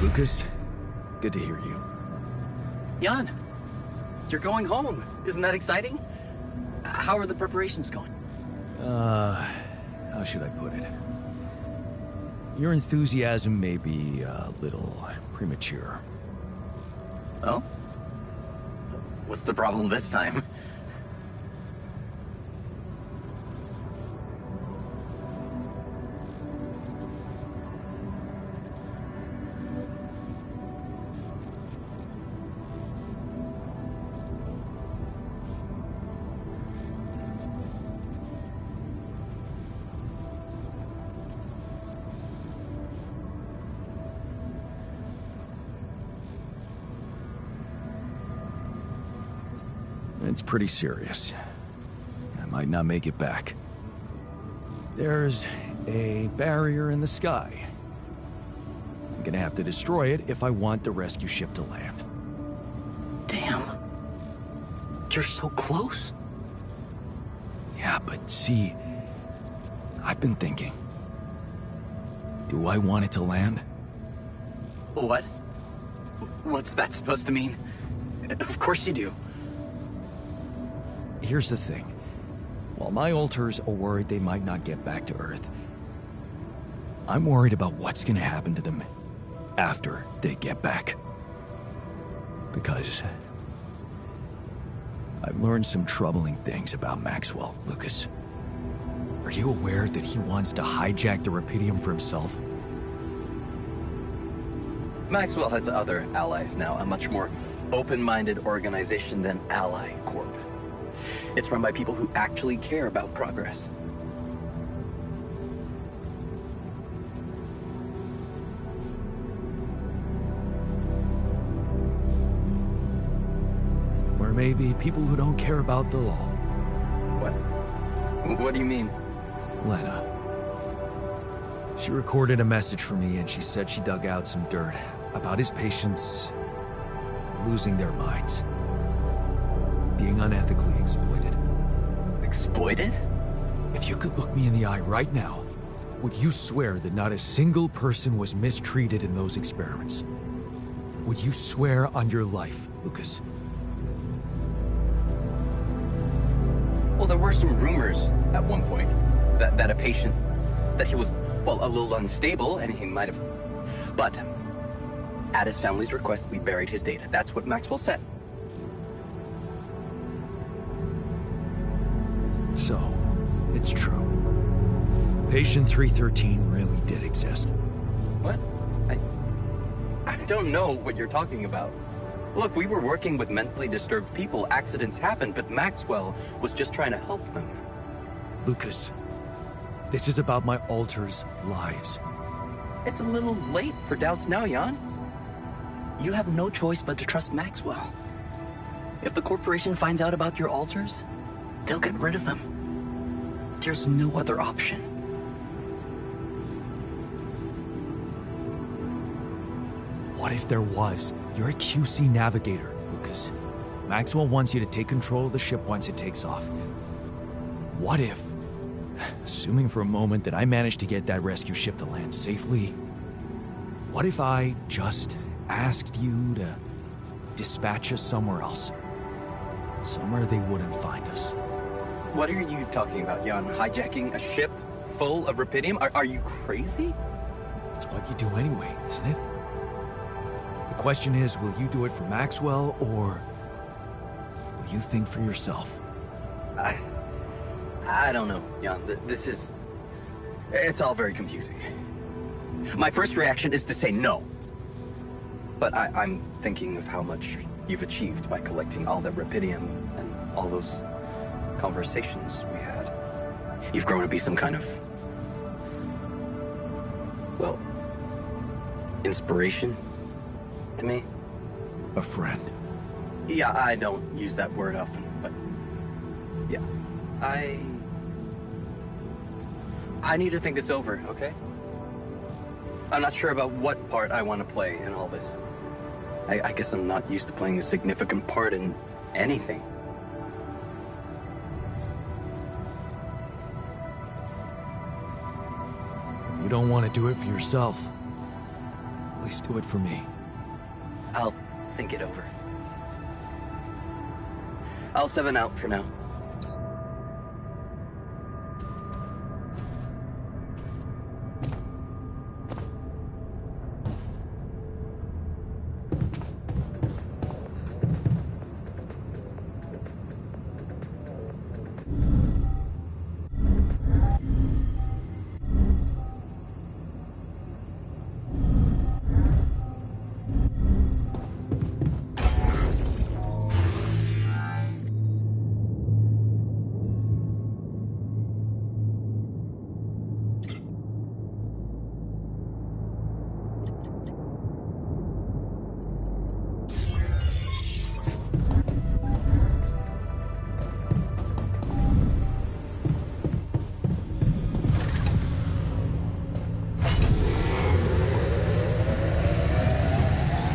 Lucas, good to hear you. Jan, you're going home. Isn't that exciting? How are the preparations going? How should I put it? Your enthusiasm may be a little premature. Oh? What's the problem this time? It's pretty serious. I might not make it back. There's a barrier in the sky. I'm gonna have to destroy it if I want the rescue ship to land. Damn. You're so close. Yeah, but see, I've been thinking. Do I want it to land? What? What's that supposed to mean? Of course you do. Here's the thing. While my alters are worried they might not get back to Earth, I'm worried about what's gonna happen to them after they get back. Because I've learned some troubling things about Maxwell, Lucas. Are you aware that he wants to hijack the Rapidium for himself? Maxwell has other allies now, a much more open-minded organization than Ally Corp. It's run by people who actually care about progress. Or maybe people who don't care about the law. What? What do you mean? Lena. She recorded a message for me and she said she dug out some dirt about his patients losing their minds. Being unethically exploited. Exploited? If you could look me in the eye right now, would you swear that not a single person was mistreated in those experiments? Would you swear on your life, Lucas? Well, there were some rumors at one point that a patient, that he was, well, a little unstable and he might have... But at his family's request, we buried his data. That's what Maxwell said. So, it's true. Patient 313 really did exist. What? I don't know what you're talking about. Look, we were working with mentally disturbed people. Accidents happen, but Maxwell was just trying to help them. Lucas, this is about my alters' lives. It's a little late for doubts now, Jan. You have no choice but to trust Maxwell. If the corporation finds out about your alters, they'll get rid of them. There's no other option. What if there was? You're a QC navigator, Lucas. Maxwell wants you to take control of the ship once it takes off. What if, assuming for a moment that I managed to get that rescue ship to land safely, what if I just asked you to dispatch us somewhere else? Somewhere they wouldn't find us. What are you talking about, Jan? Hijacking a ship full of Rapidium? Are you crazy? It's what you do anyway, isn't it? The question is, will you do it for Maxwell, or will you think for yourself? I don't know, Jan. This is... It's all very confusing. My first reaction is to say no. But I'm thinking of how much you've achieved by collecting all that Rapidium and all those conversations we had. You've grown to be some kind of... well, inspiration to me. A friend. Yeah, I don't use that word often, but... yeah. I need to think this over, okay? I'm not sure about what part I want to play in all this. I guess I'm not used to playing a significant part in anything. You don't want to do it for yourself. Please do it for me. I'll think it over. I'll 7 out for now.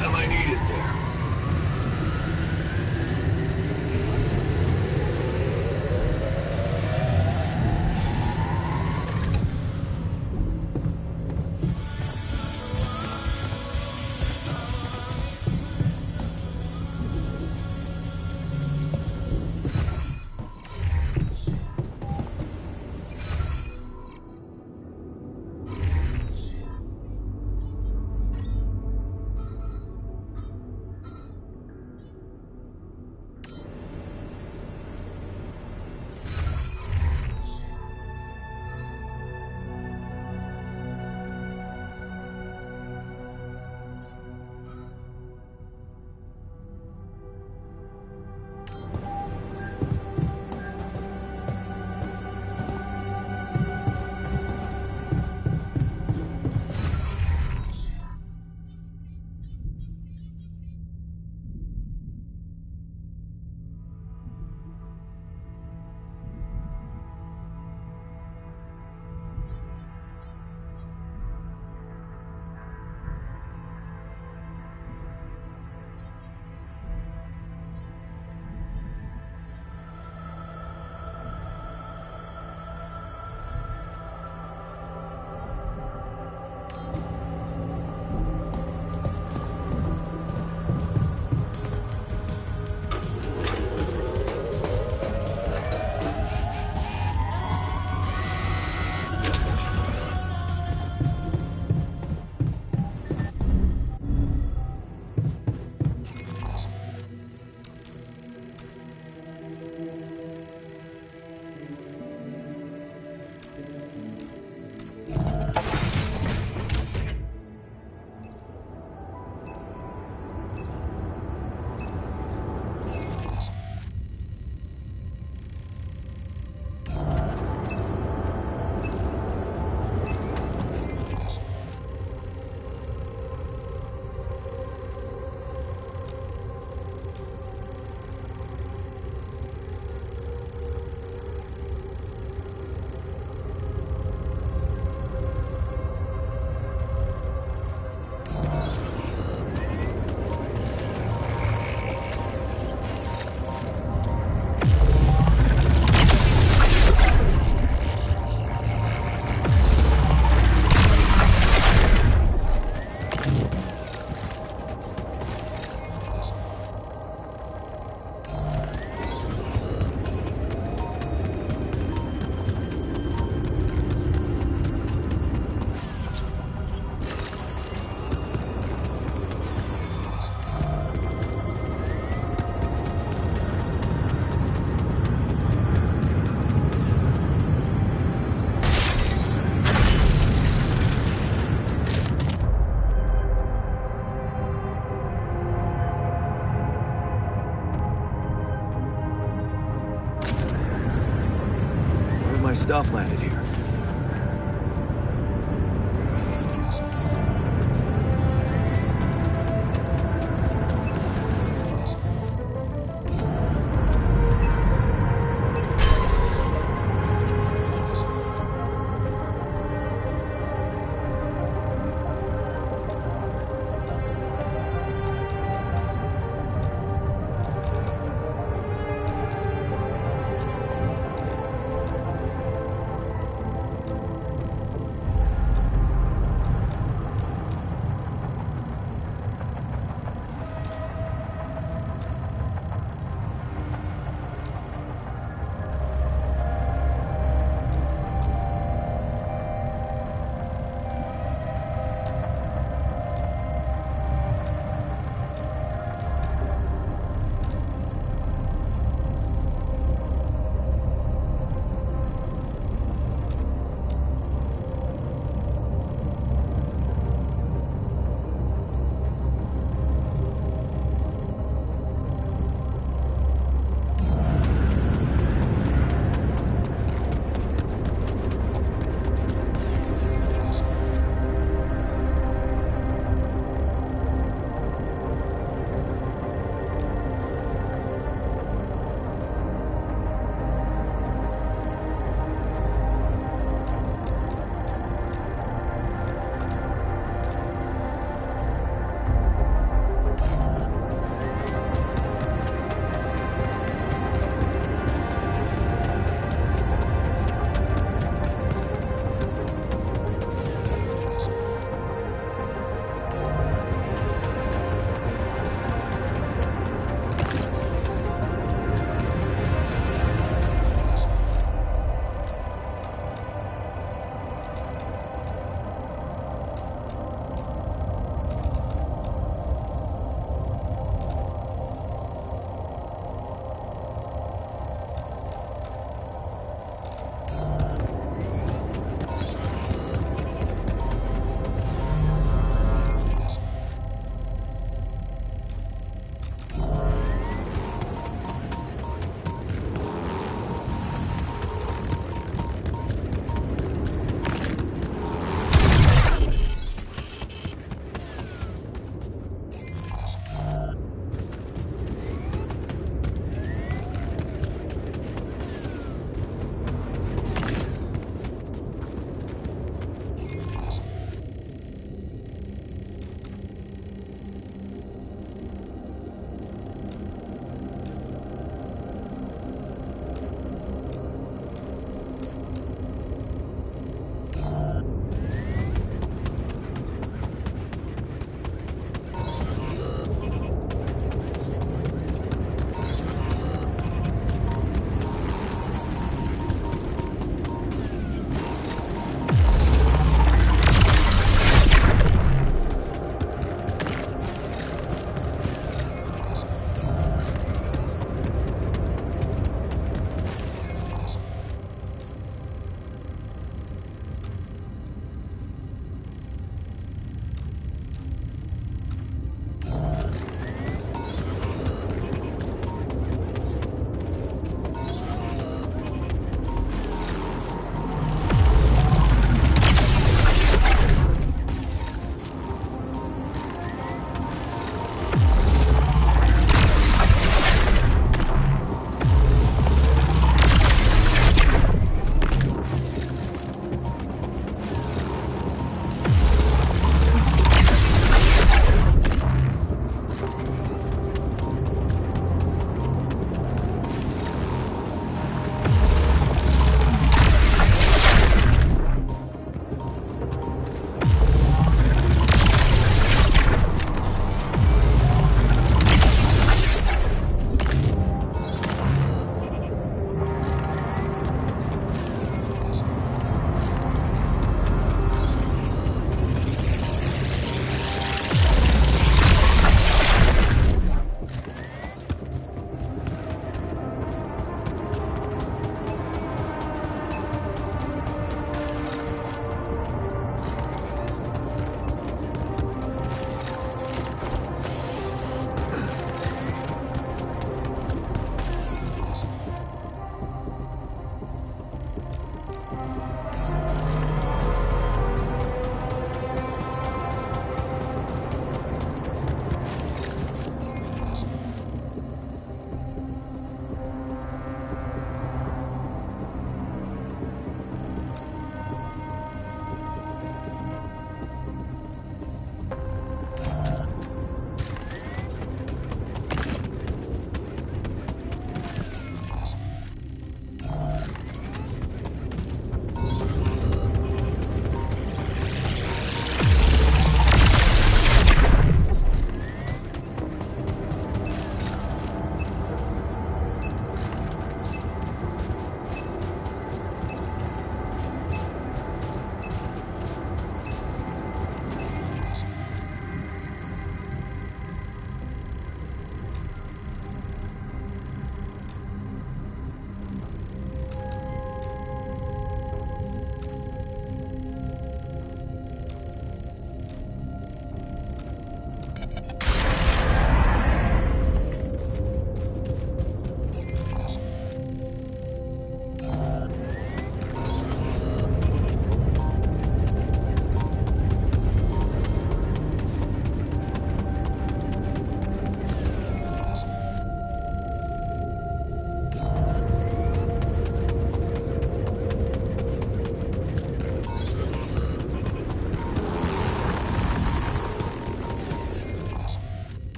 Am I needed there? Stuff landed here.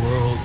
world.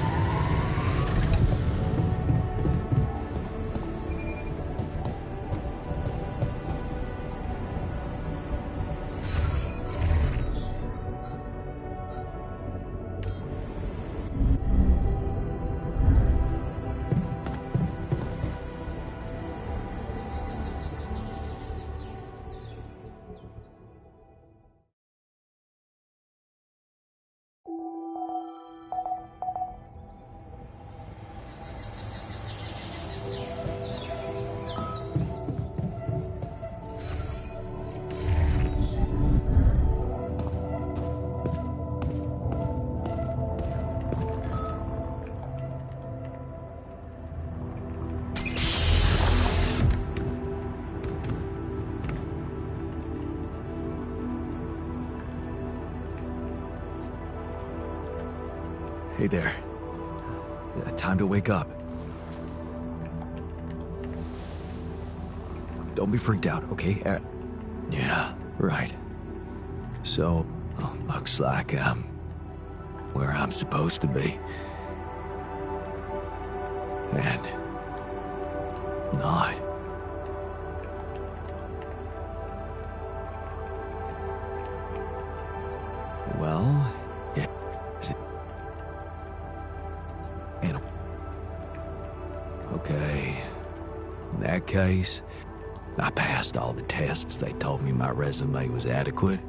Hey there. Time to wake up. Don't be freaked out, okay? Yeah, right. So, looks like I'm where I'm supposed to be. And not. Well, yeah. And okay. In that case, I passed all the tests. They told me my resume was adequate.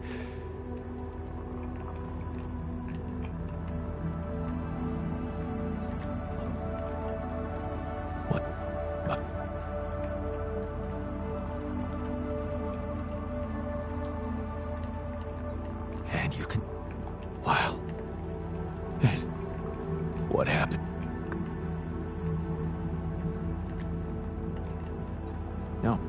What? And you can... Wow. And what happened? No.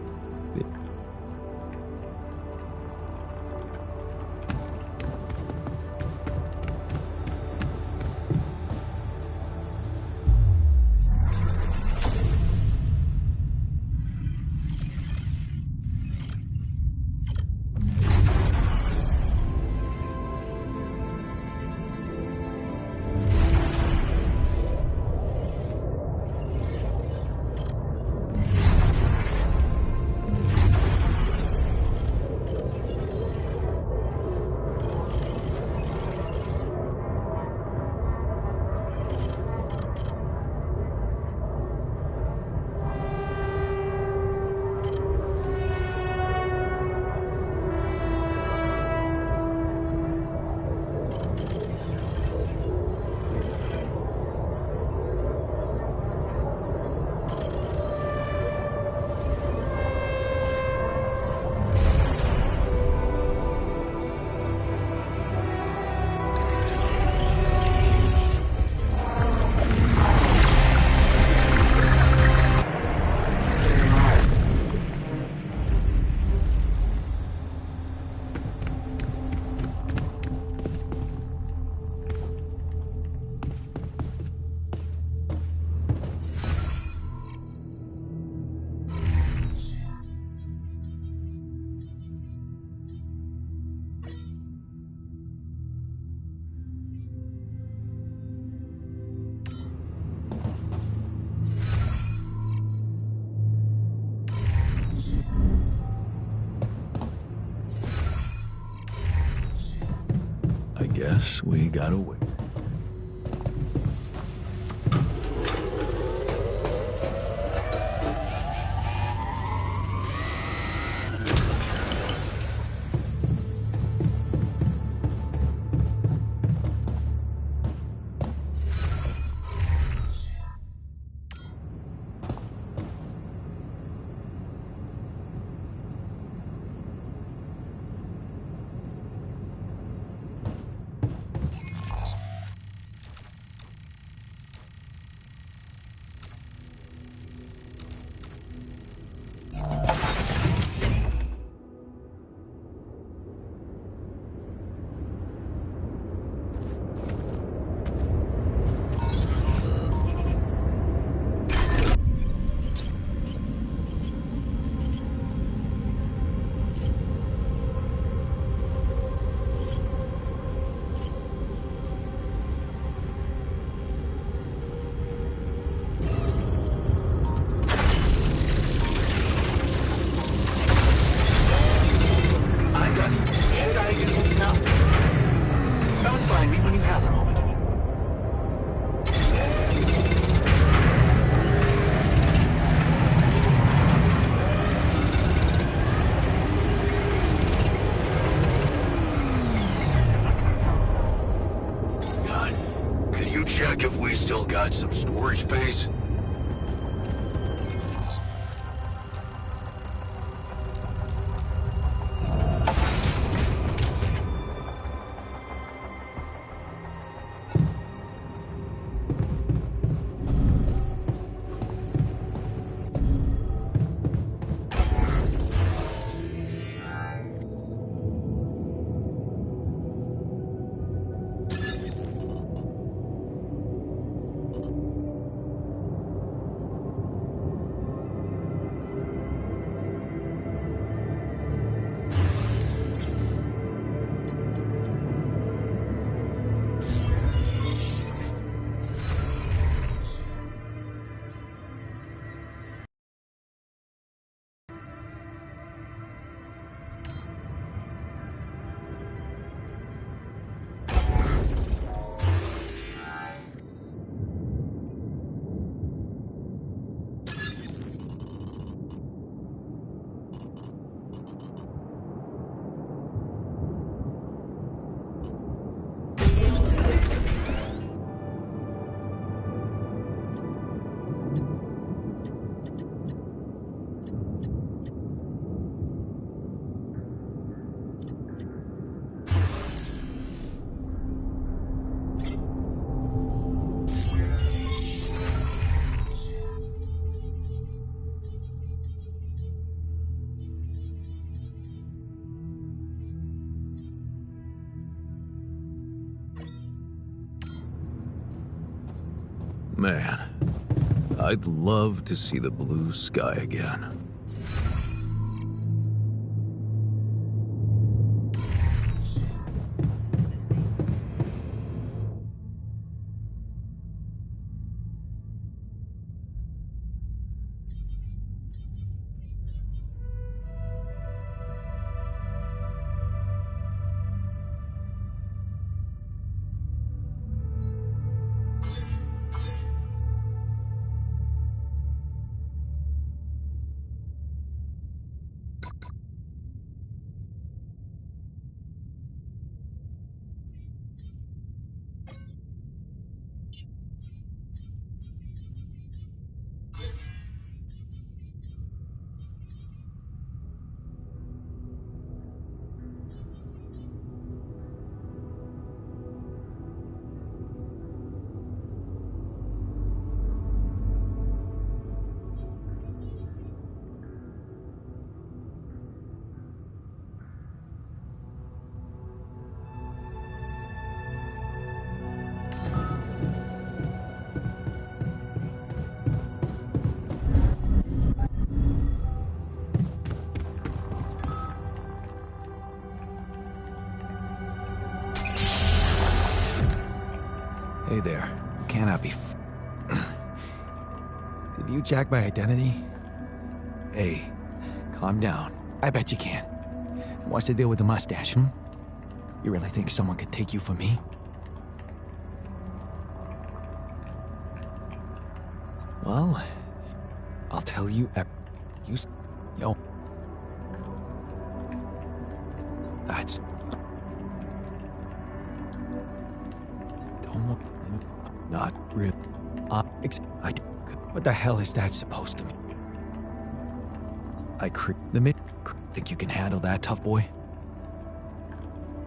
I guess we gotta wait. Check if we still got some storage space. Man, I'd love to see the blue sky again. Hey there. Can I be Did you jack my identity? Hey, calm down. I bet you can. What's the deal with the mustache, hmm? You really think someone could take you for me? Well, I'll tell you Yo. That's... Not real. What the hell is that supposed to mean? Think you can handle that, tough boy?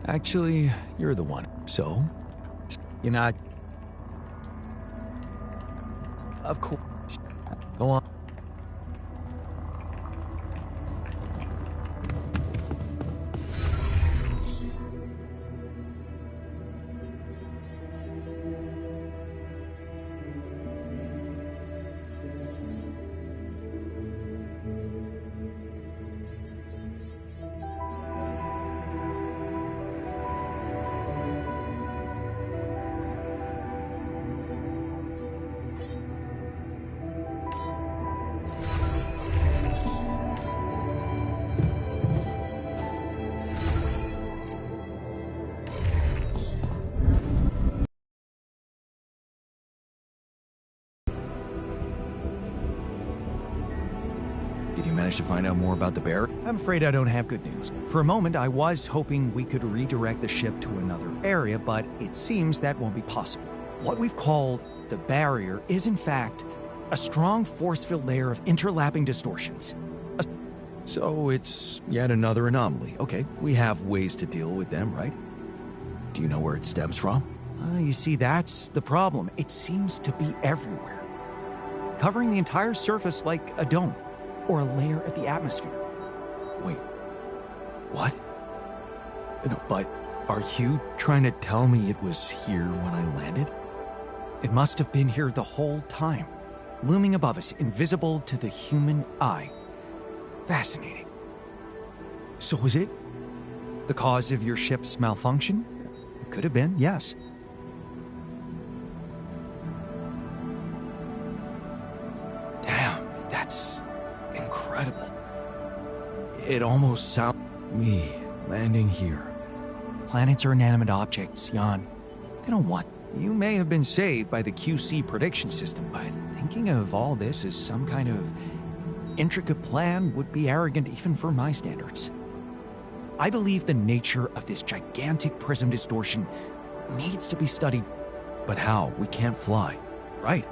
Actually, you're the one. So? You're not... Of course. Go on. Did you manage to find out more about the bear? I'm afraid I don't have good news. For a moment, I was hoping we could redirect the ship to another area, but it seems that won't be possible. What we've called the barrier is, in fact, a strong force-filled layer of interlapping distortions. So it's yet another anomaly. Okay, we have ways to deal with them, right? Do you know where it stems from? You see, that's the problem. It seems to be everywhere, covering the entire surface like a dome, or a layer of the atmosphere. Wait, what? No, but are you trying to tell me it was here when I landed? It must have been here the whole time, looming above us, invisible to the human eye. Fascinating. So was it the cause of your ship's malfunction? It could have been, yes. Damn, that's incredible. It almost sounds me landing here. Planets are inanimate objects, Jan. They don't want. You may have been saved by the QC prediction system, but thinking of all this as some kind of intricate plan would be arrogant even for my standards. I believe the nature of this gigantic prism distortion needs to be studied. But how? We can't fly. Right.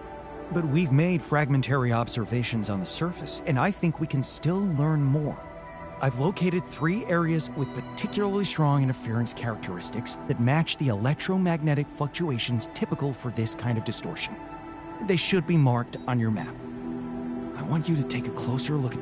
But we've made fragmentary observations on the surface, and I think we can still learn more. I've located 3 areas with particularly strong interference characteristics that match the electromagnetic fluctuations typical for this kind of distortion. They should be marked on your map. I want you to take a closer look at...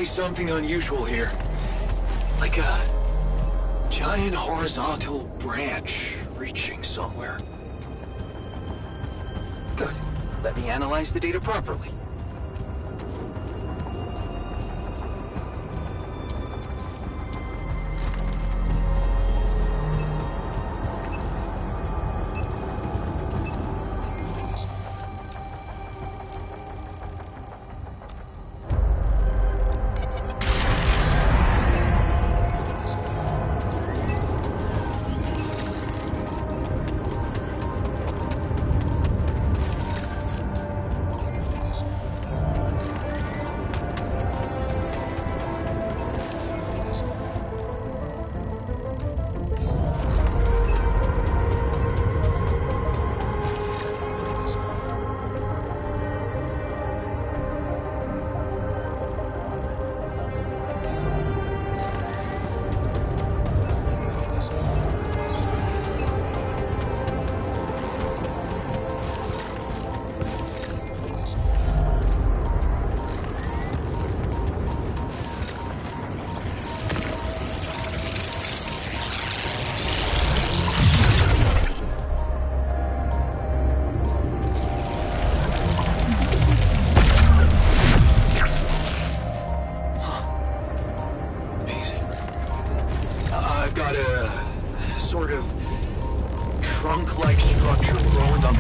Something unusual here. Like a giant horizontal branch reaching somewhere. Good. Let me analyze the data properly. trunk-like structure growing up.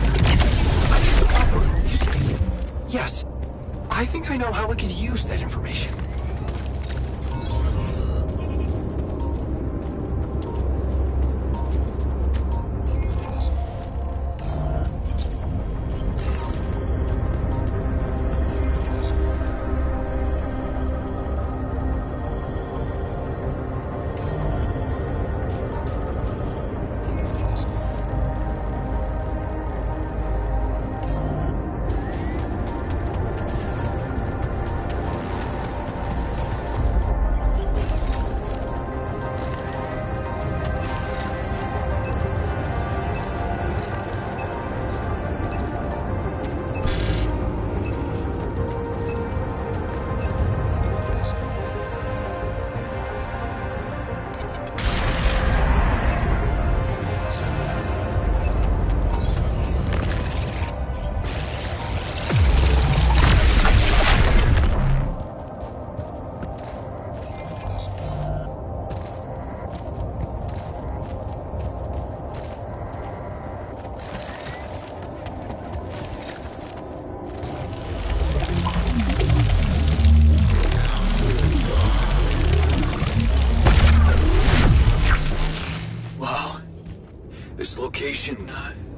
Yes, I think I know how we could use that information. This location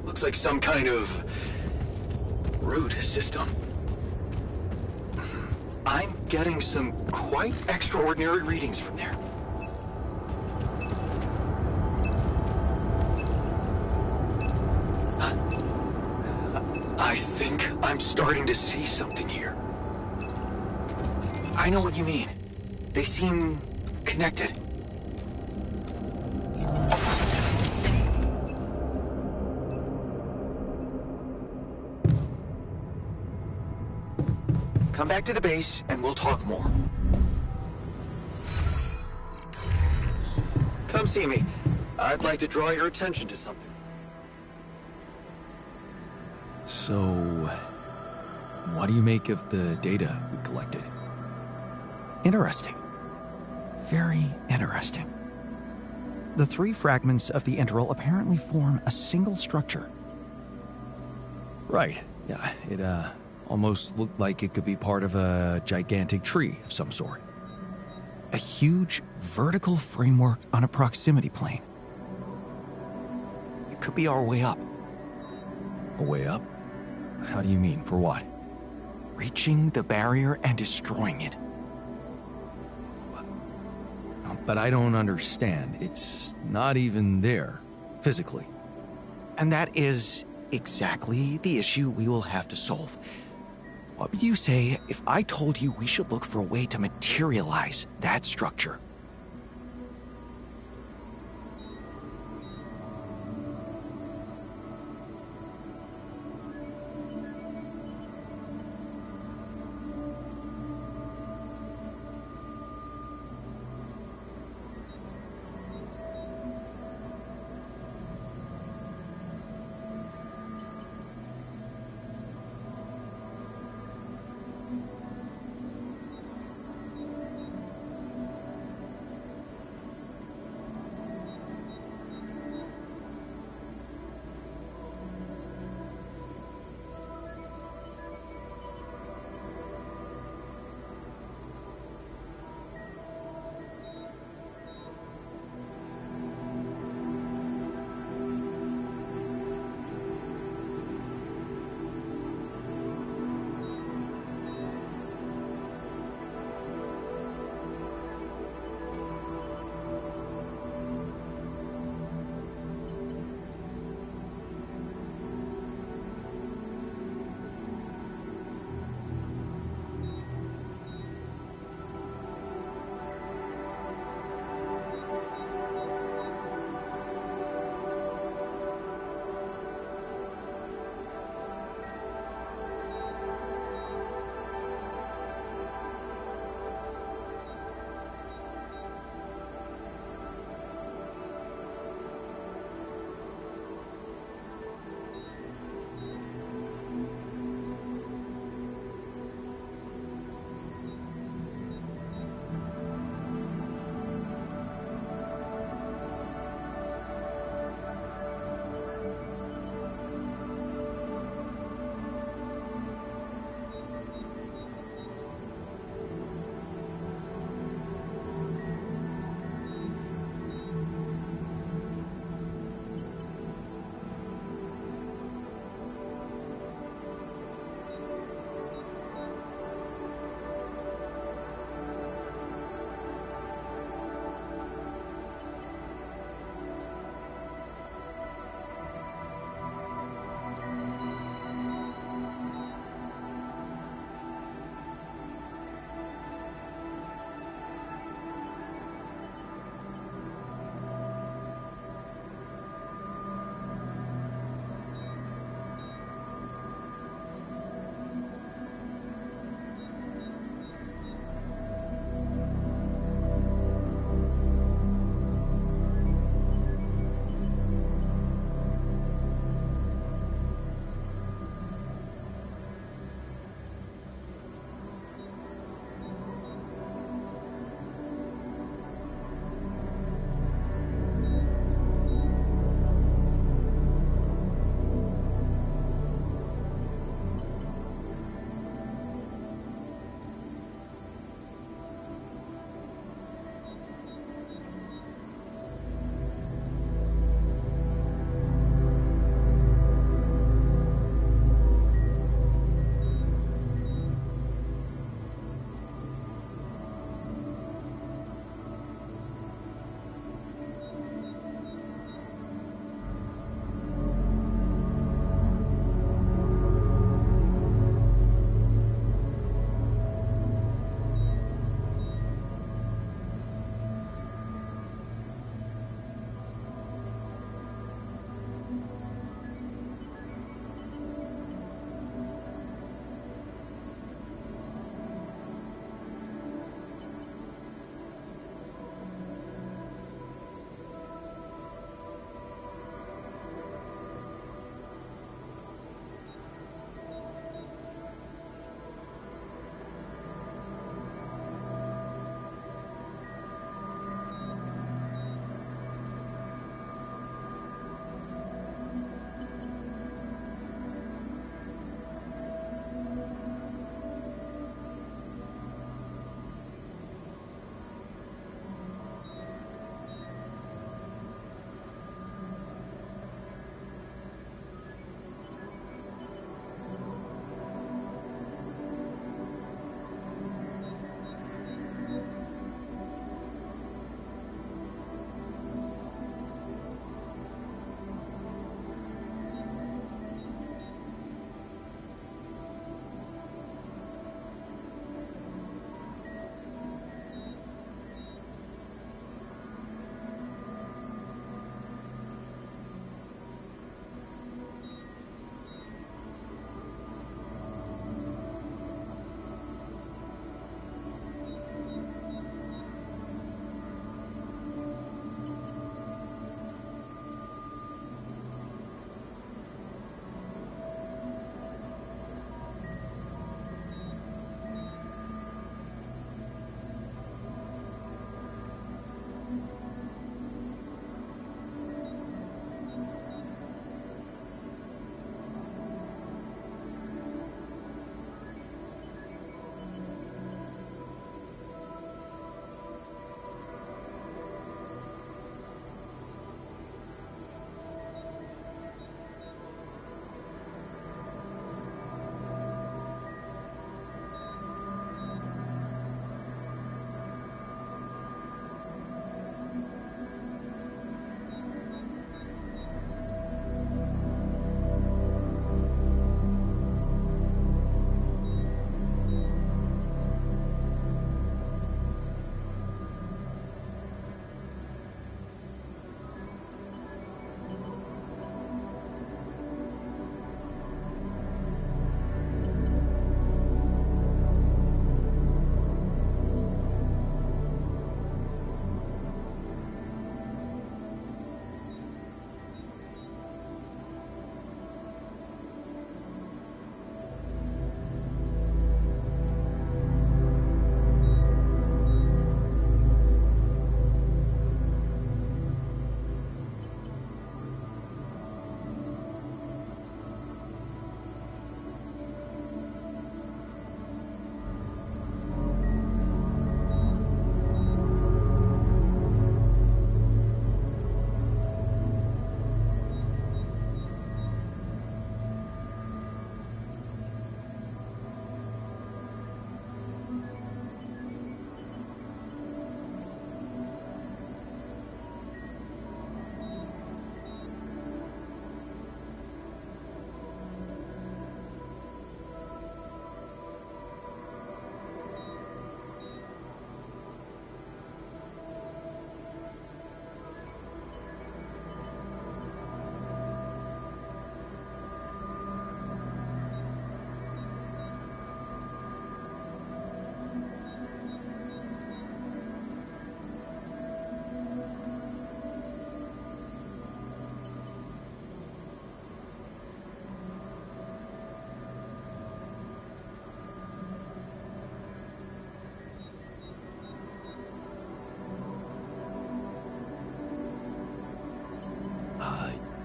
looks like some kind of root system. I'm getting some quite extraordinary readings from there. I think I'm starting to see something here. I know what you mean. They seem connected. Come back to the base and we'll talk more. Come see me. I'd like to draw your attention to something. So, what do you make of the data we collected? Interesting. Very interesting. The 3 fragments of the integral apparently form a single structure. Right, yeah, it almost looked like it could be part of a gigantic tree of some sort. A huge vertical framework on a proximity plane. It could be our way up. A way up? How do you mean, for what? Reaching the barrier and destroying it. But I don't understand. It's not even there, physically. And that is exactly the issue we will have to solve. What would you say if I told you we should look for a way to materialize that structure?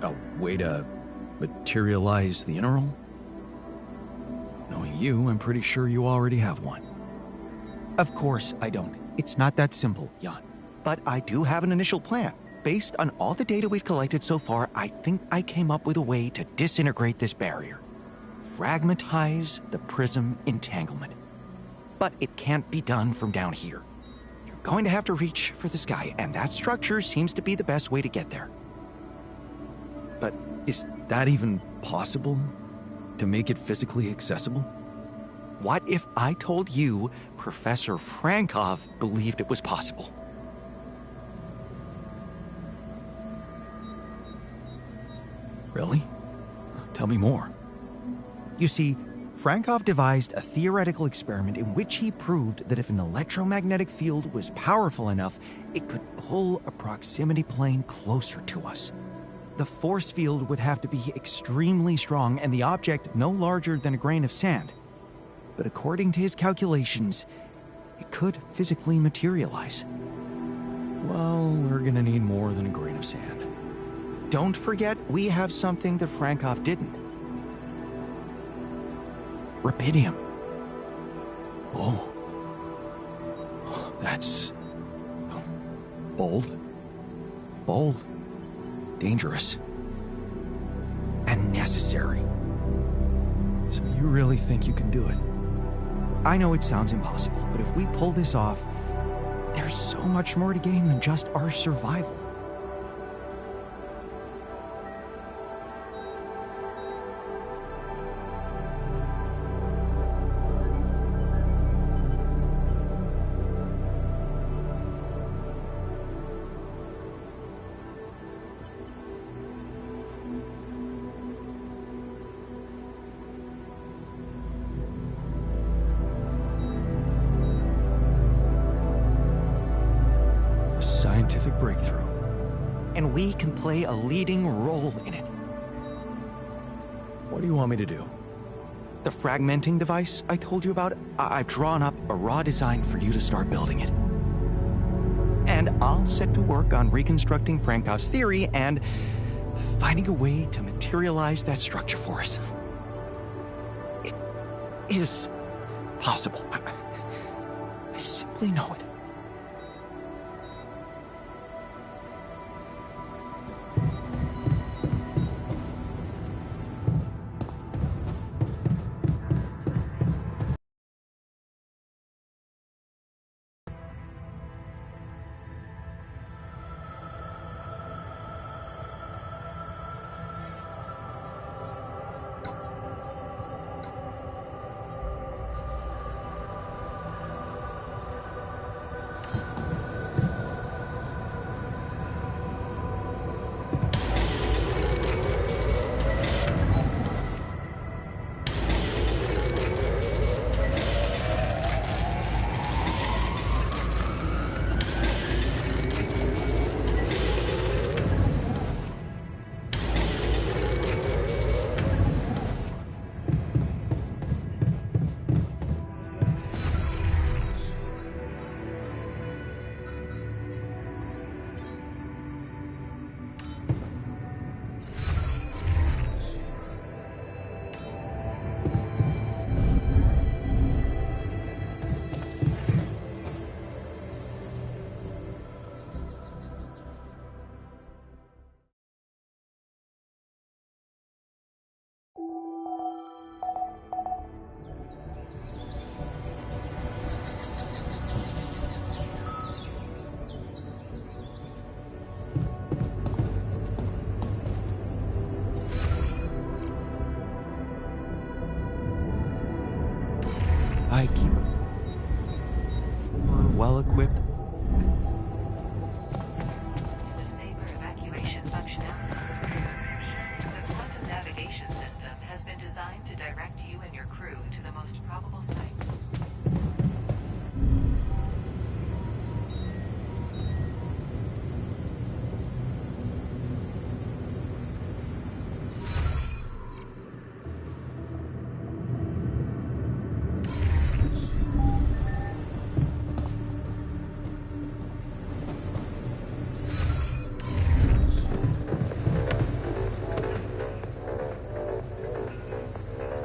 A way to materialize the Interral? Knowing you, I'm pretty sure you already have one. Of course I don't. It's not that simple, Jan. But I do have an initial plan. Based on all the data we've collected so far, I think I came up with a way to disintegrate this barrier. Fragmentize the prism entanglement. But it can't be done from down here. You're going to have to reach for the sky, and that structure seems to be the best way to get there. But is that even possible? To make it physically accessible? What if I told you Professor Frankov believed it was possible? Really? Tell me more. You see, Frankov devised a theoretical experiment in which he proved that if an electromagnetic field was powerful enough, it could pull a proximity plane closer to us. The force field would have to be extremely strong and the object no larger than a grain of sand. But according to his calculations, it could physically materialize. Well, we're gonna need more than a grain of sand. Don't forget, we have something that Frankov didn't. Rubidium. Oh. That's... bold. Bold. Dangerous. And necessary. So you really think you can do it? I know it sounds impossible, but if we pull this off, there's so much more to gain than just our survival. Scientific breakthrough. And we can play a leading role in it. What do you want me to do? The fragmenting device I told you about, I've drawn up a raw design for you to start building it. And I'll set to work on reconstructing Frankov's theory and finding a way to materialize that structure for us. It is possible. I simply know it.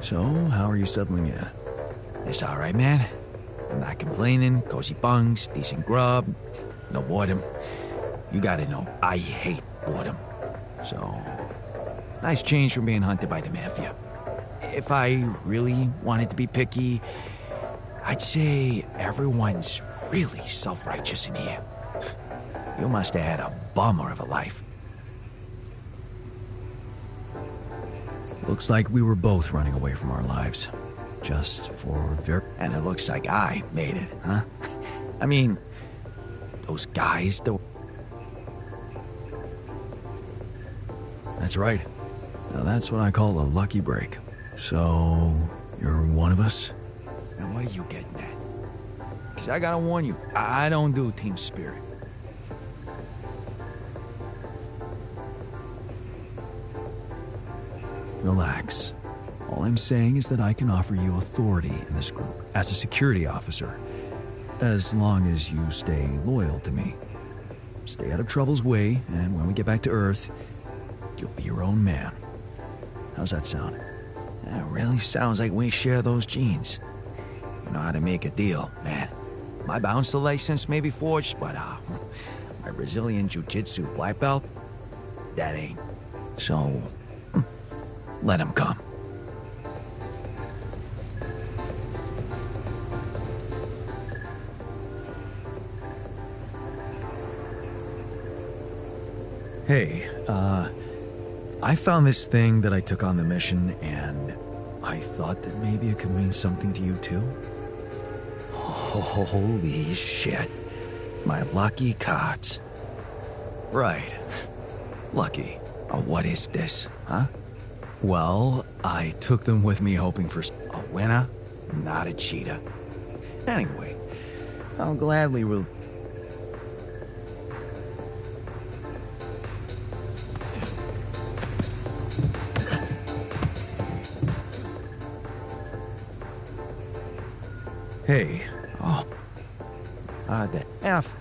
So, how are you settling in? It's alright, man. I'm not complaining. Cozy bunks, decent grub, no boredom. You gotta know, I hate boredom. So, nice change from being hunted by the mafia. If I really wanted to be picky, I'd say everyone's really self-righteous in here. You must have had a bummer of a life. Looks like we were both running away from our lives. Just for And it looks like I made it, huh? I mean, those guys, That's right. Now that's what I call a lucky break. So, you're one of us? Now what are you getting at? Because I gotta warn you, I don't do team spirit. Relax. All I'm saying is that I can offer you authority in this group as a security officer, as long as you stay loyal to me. Stay out of trouble's way, and when we get back to Earth, you'll be your own man. How's that sound? That really sounds like we share those genes. You know how to make a deal, man. My bouncer license may be forged, but my Brazilian Jiu-Jitsu black belt, that ain't. So, let him come. Hey, I found this thing that I took on the mission, and I thought that maybe it could mean something to you too. Holy shit. My lucky cards. Right. Lucky. What is this, huh? Well, I took them with me hoping for a winner, not a cheater. Anyway, I'll gladly Hey, the F.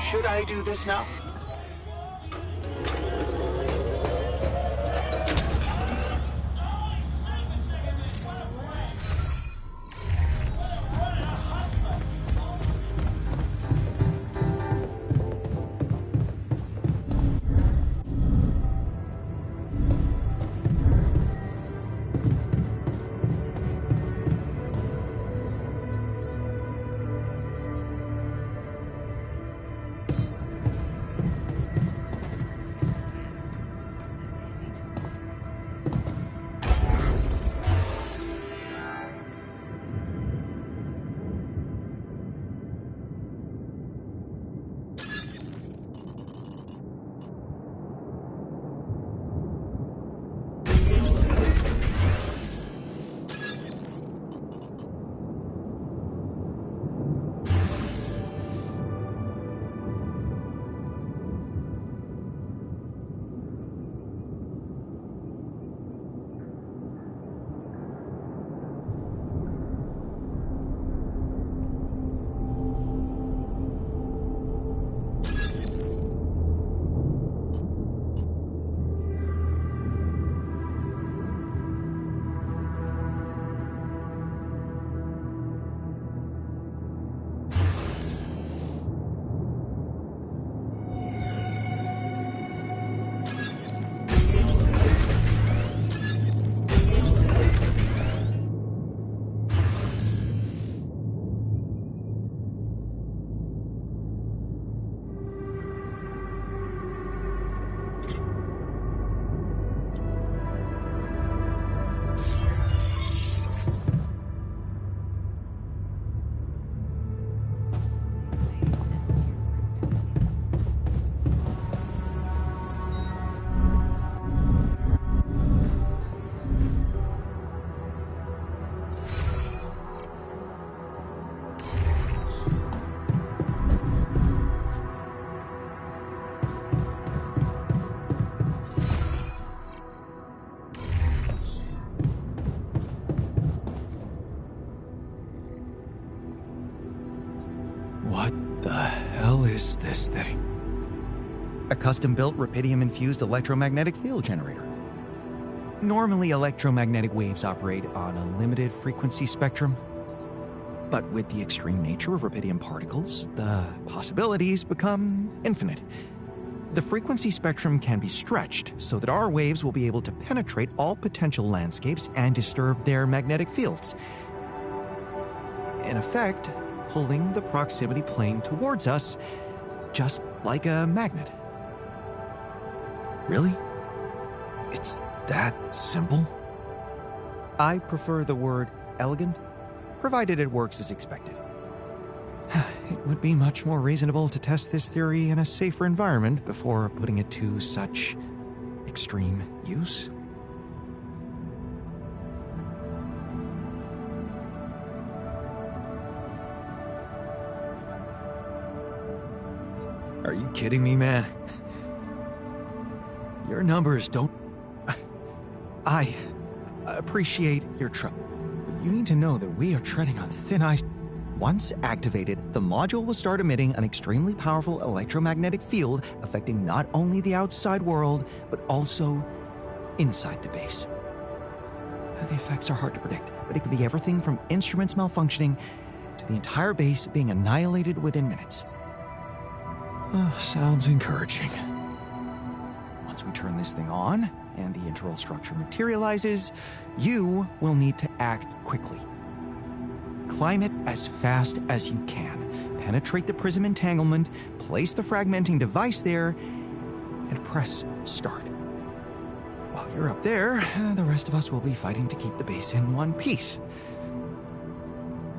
Should I do this now? What the hell is this thing? A custom-built rubidium-infused electromagnetic field generator. Normally, electromagnetic waves operate on a limited frequency spectrum. But with the extreme nature of rubidium particles, the possibilities become infinite. The frequency spectrum can be stretched so that our waves will be able to penetrate all potential landscapes and disturb their magnetic fields. In effect, pulling the proximity plane towards us, just like a magnet. Really? It's that simple? I prefer the word elegant, provided it works as expected. It would be much more reasonable to test this theory in a safer environment before putting it to such extreme use. Are you kidding me, man? Your numbers don't... I appreciate your trouble. You need to know that we are treading on thin ice. Once activated, the module will start emitting an extremely powerful electromagnetic field affecting not only the outside world, but also inside the base. The effects are hard to predict, but it can be everything from instruments malfunctioning to the entire base being annihilated within minutes. Sounds encouraging. Once we turn this thing on, and the internal structure materializes, you will need to act quickly. Climb it as fast as you can, penetrate the prism entanglement, place the fragmenting device there, and press start. While you're up there, the rest of us will be fighting to keep the base in one piece.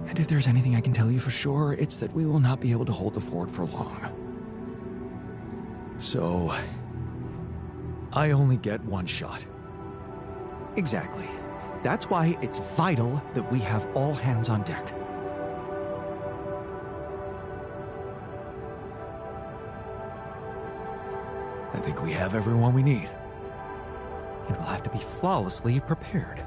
And if there's anything I can tell you for sure, it's that we will not be able to hold the fort for long. So... I only get one shot. Exactly. That's why it's vital that we have all hands on deck. I think we have everyone we need. It will have to be flawlessly prepared.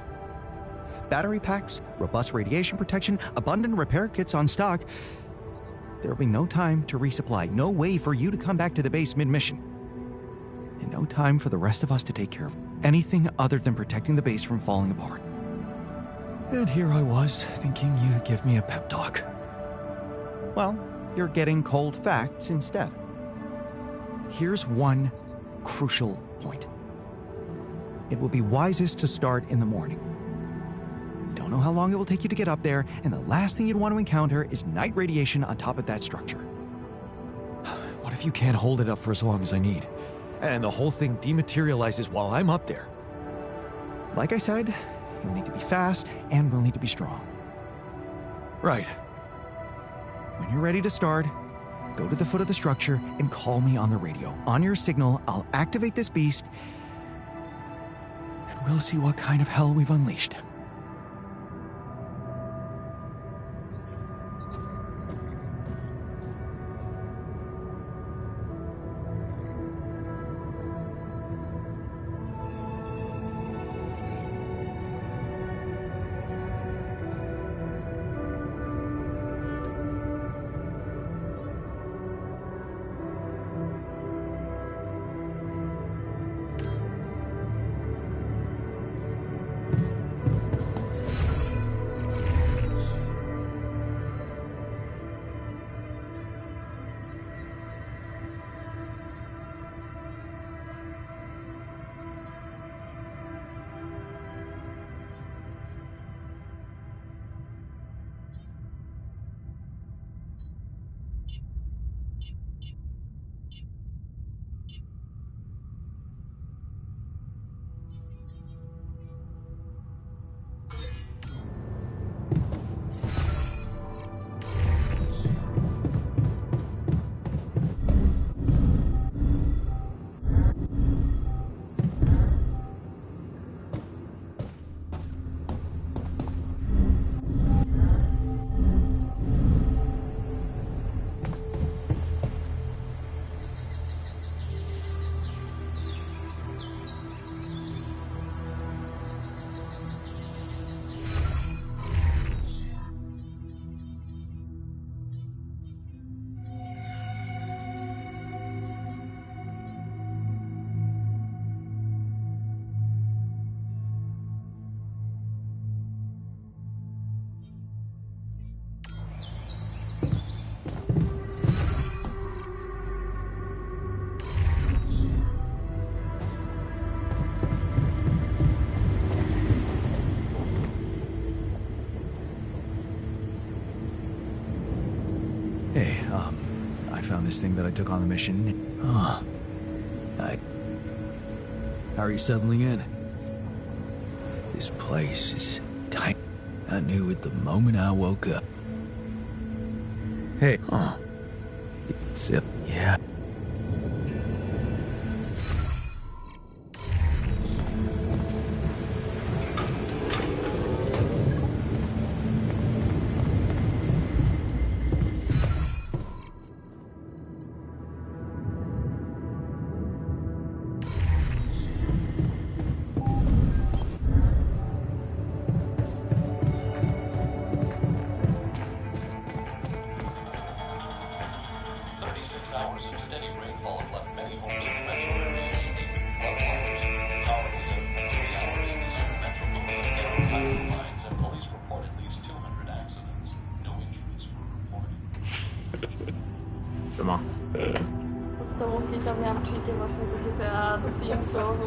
Battery packs, robust radiation protection, abundant repair kits on stock. There'll be no time to resupply, no way for you to come back to the base mid-mission, and no time for the rest of us to take care of anything other than protecting the base from falling apart. And here I was, thinking you'd give me a pep talk. Well, you're getting cold facts instead. Here's one crucial point. It will be wisest to start in the morning. You don't know how long it will take you to get up there, and the last thing you'd want to encounter is night radiation on top of that structure. What if you can't hold it up for as long as I need, and the whole thing dematerializes while I'm up there? Like I said, you'll need to be fast, and we'll need to be strong. Right. When you're ready to start, go to the foot of the structure and call me on the radio. On your signal, I'll activate this beast, and we'll see what kind of hell we've unleashed. This thing that I took on the mission. How are you settling in? This place is tight. I knew it the moment I woke up. Hey. Zip. Yeah.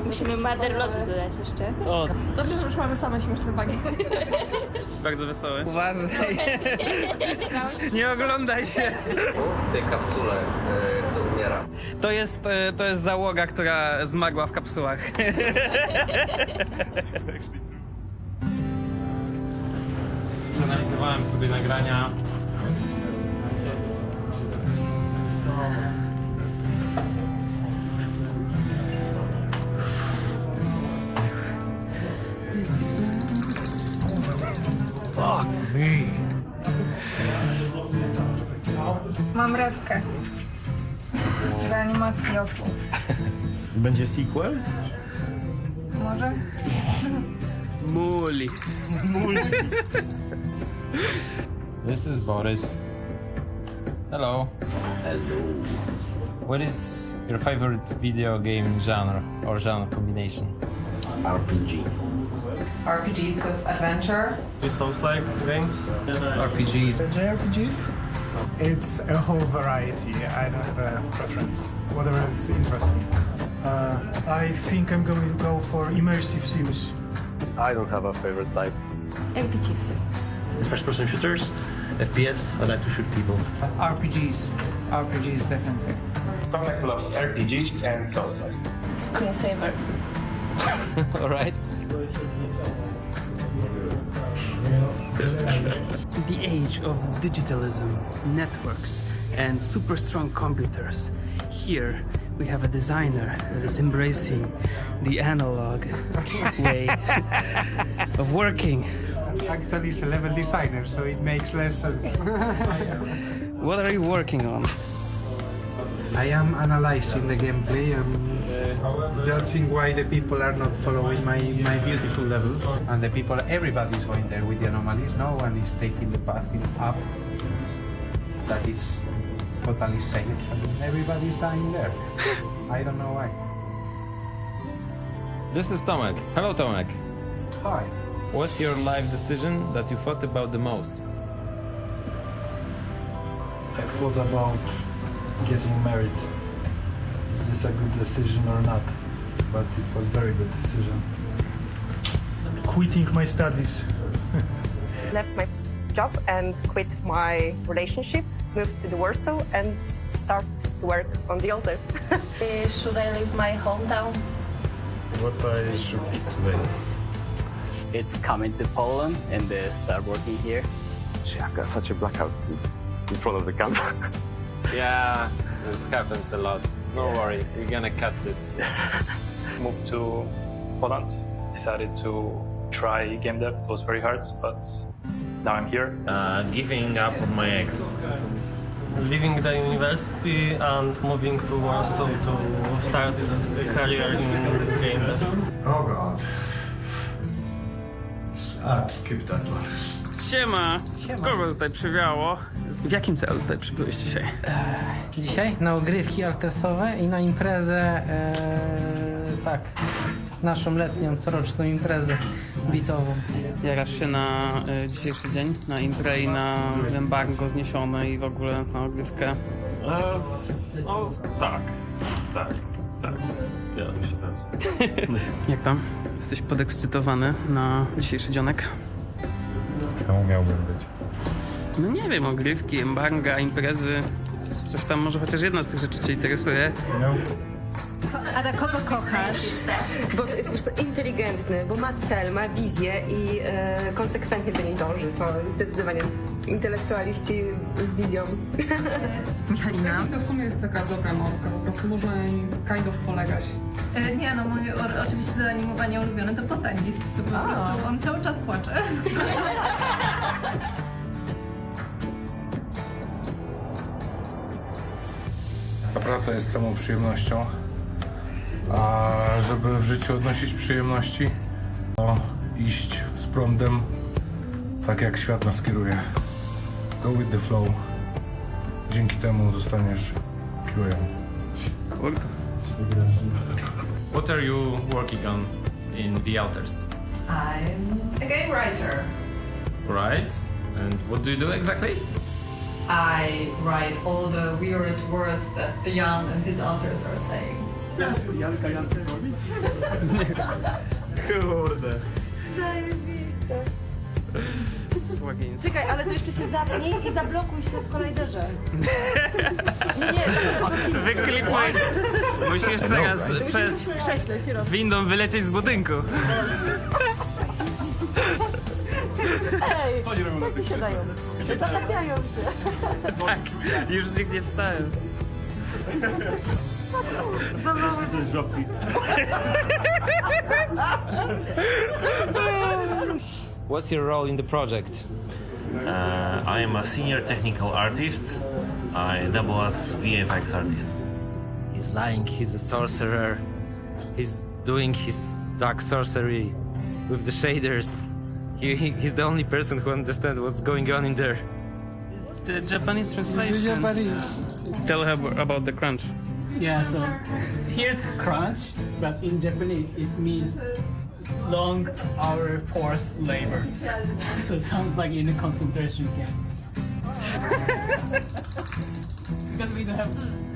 Musimy Motherlodu dodać jeszcze. O, Dobrze, że już mamy same śmieszne bagi. bardzo wesoły. Uważaj. Nie oglądaj się. W tej kapsule, co umiera. To jest załoga, która zmarła w kapsułach. Analizowałem sobie nagrania. Fuck me. Mam rewkę. Do animacji oczu. Będzie sequel? Może? Muli. This is Boris. Hello. Hello. What is your favorite video game genre or genre combination? RPG. RPGs with adventure. Souls-like games. RPGs. JRPGs? It's a whole variety. I don't have a preference. Whatever is interesting. I think I'm going to go for immersive sims. I don't have a favorite type. RPGs. First-person shooters, FPS. I like to shoot people. RPGs. RPGs, definitely. Tomek loves RPGs and Souls-like. Screensaver. All right. The age of digitalism, networks, and super strong computers. Here we have a designer that is embracing the analog way of working. Actually, it's a level designer, so it makes less sense. What are you working on? I am analyzing the gameplay and judging why the people are not following my beautiful levels. And the people, everybody is going there with the anomalies. No one is taking the path up that is totally safe. And everybody is dying there. I don't know why. This is Tomek. Hello, Tomek. Hi. What's your life decision that you thought about the most? I thought about getting married. Is this a good decision or not? But it was a very good decision. Quitting my studies. Left my job and quit my relationship, moved to the Warsaw and start to work on the altars. Should I leave my hometown? What I should eat today? It's coming to Poland and start working here. Gee, I've got such a blackout in front of the camera. Yeah, this happens a lot. No worry, we're gonna cut this. Moved to Poland, decided to try game dev. It was very hard, but now I'm here. Giving up on my ex. Leaving the university and moving to Warsaw to start a career in game dev. Oh God. Skip that one. Siema! Kogo tutaj przywiało? W jakim celu tutaj przybyłeś dzisiaj? Dzisiaj na ogrywki artesowe i na imprezę, tak, naszą letnią, coroczną imprezę bitową. Jarasz się na dzisiejszy dzień, na imprę i na embargo zniesione i w ogóle na ogrywkę? No tak. Ja się pewnie. Jak tam? Jesteś podekscytowany na dzisiejszy dzionek? Czemu miałbym być? No nie wiem, ogrywki, embarga, imprezy, coś tam, może chociaż jedna z tych rzeczy cię interesuje. Ada, kogo kochasz? Bo to jest po prostu inteligentny, bo ma cel, ma wizję i konsekwentnie do niej dąży. To jest zdecydowanie intelektualiści z wizją. Michalina? To w sumie jest taka dobra mąska, po prostu można na niej kind of polegać. Nie no, moje oczywiście do animowania ulubione to Botanist. To po prostu on cały czas płacze. Ta praca jest samą przyjemnością, a żeby w życiu odnosić przyjemności, to iść z prądem, tak jak świat nas kieruje. Go with the flow. Dzięki temu zostaniesz QA. Kurde. What are you working on in The Altars? I'm a game writer. Right. And what do you do exactly? I write all the weird words that the Jan and his altars are saying. Kurde. Zajebiste. Słagiński. Czekaj, ale to jeszcze się zatnij i zablokuj się w kolajderze. Nie, Wyklipuj. Musisz teraz przez windą wylecieć z budynku. Ej, tak się dają. Zatapiają się. Tak, już z nich nie wstałem. What's your role in the project? I am a senior technical artist. I double as VFX artist. He's lying, he's a sorcerer. He's doing his dark sorcery with the shaders. He's the only person who understands what's going on in there. It's the Japanese translation. It's the Japanese. Tell her about the crunch. Yeah, so here's crunch, but in Japanese it means long hour forced labor. So it sounds like in a concentration camp. Because we don't have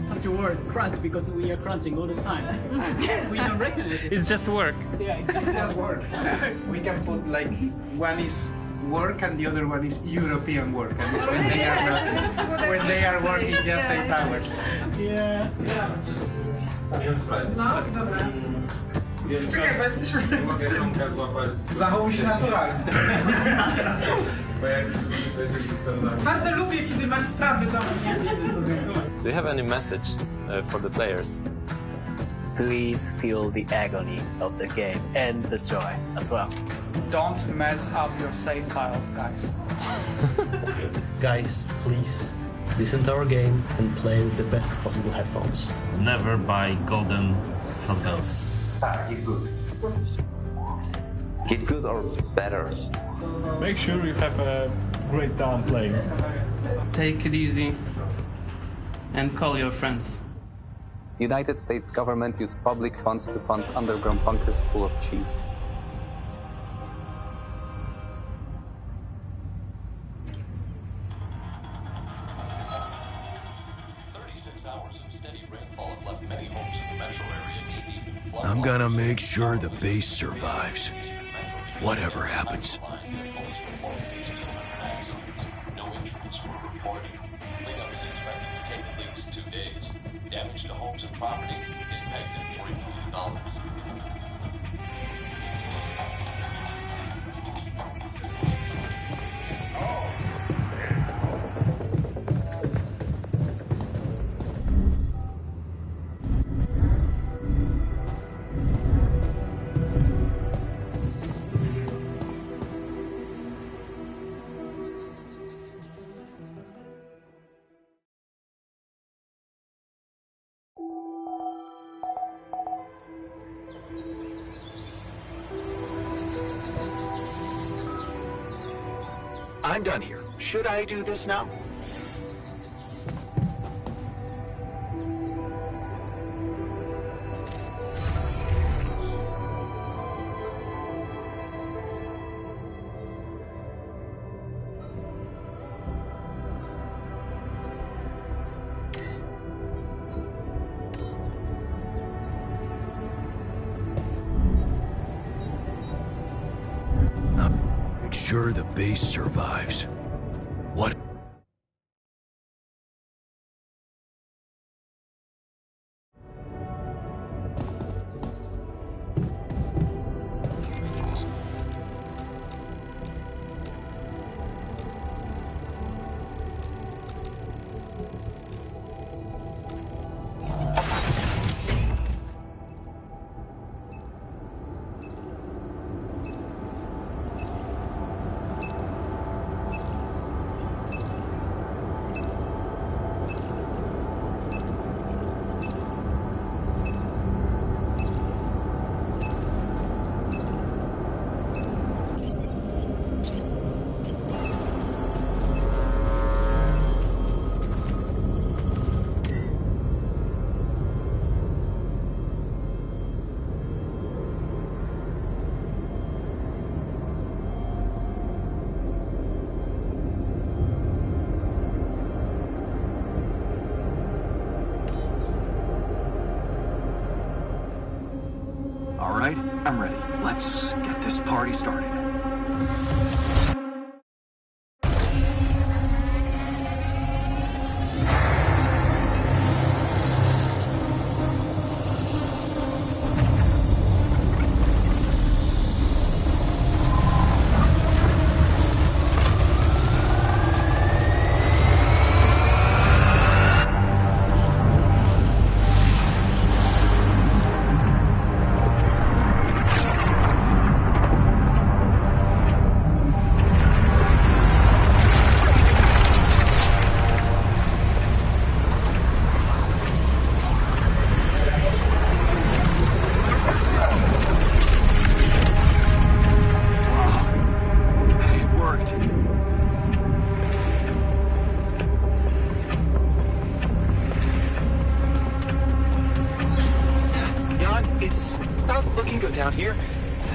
such a word, crunch, because we are crunching all the time. We don't recognize it. It's just work. Yeah, it's just work. We can put like one is work and the other one is European work, and it's when they are not, when they are working just 8 hours. Yeah. Czekaj, bo jesteśmy... Zachowuj się naturalnie. Bardzo lubię, kiedy masz sprawy do mnie. Do you have any message for the players? Please feel the agony of the game and the joy as well. Don't mess up your save files, guys. Guys, please listen to our game and play with the best possible headphones. Never buy golden shotguns. Get good. Get good or better. Make sure you have a great time playing. Take it easy and call your friends. United States government used public funds to fund underground bunkers full of cheese. I'm gonna make sure the base survives. Whatever happens. Damage to homes and property is pegged at $3 million. I'm done here. Should I do this now? Make sure the base survives. What? All right, I'm ready. Let's get this party started.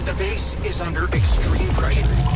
The base is under extreme pressure.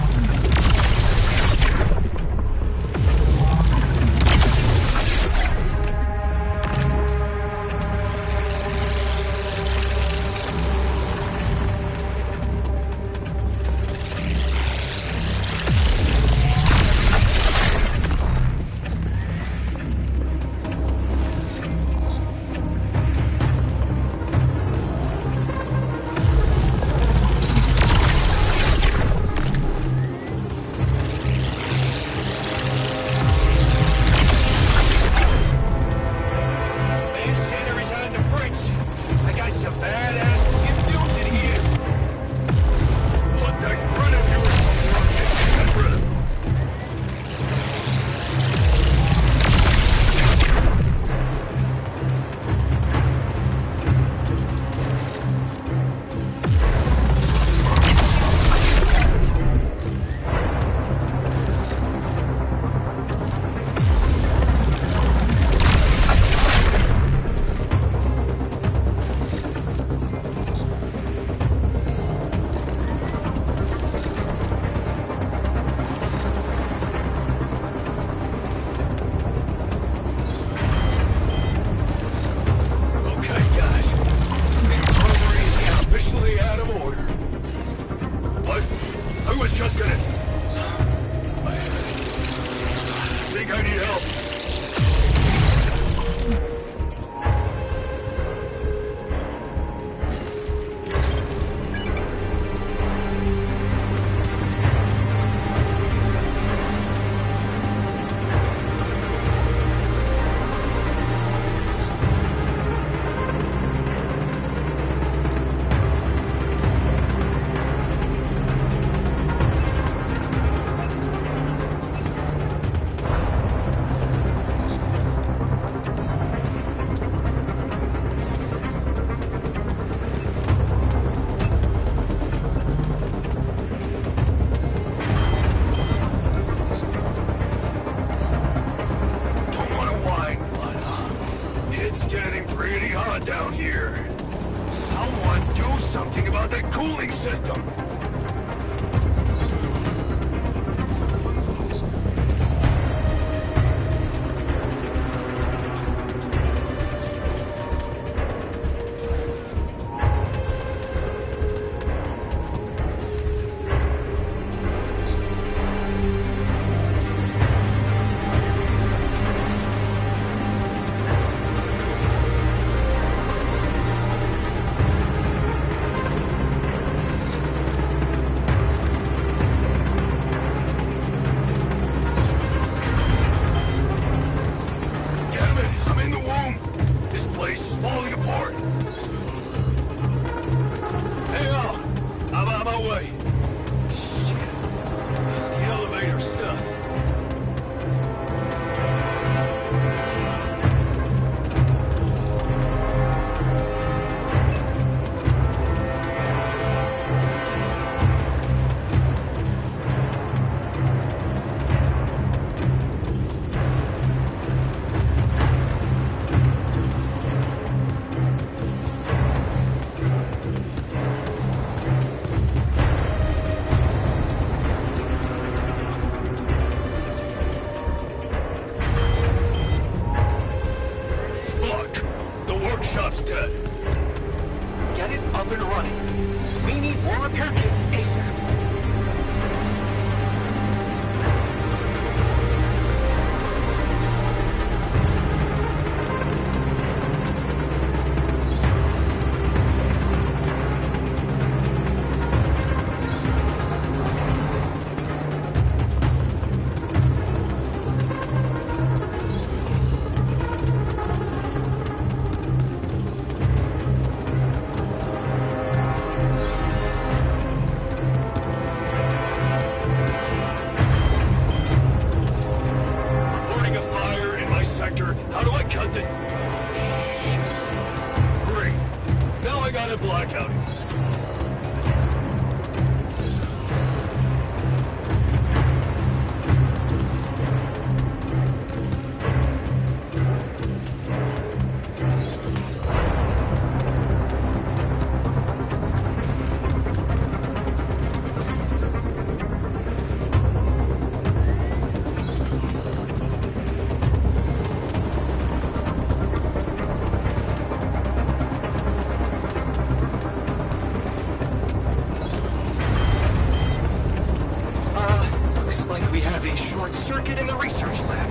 short circuit in the research lab.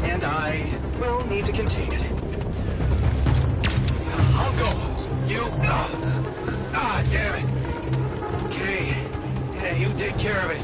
And I will need to contain it. I'll go. You... damn it. Okay. Yeah, you take care of it.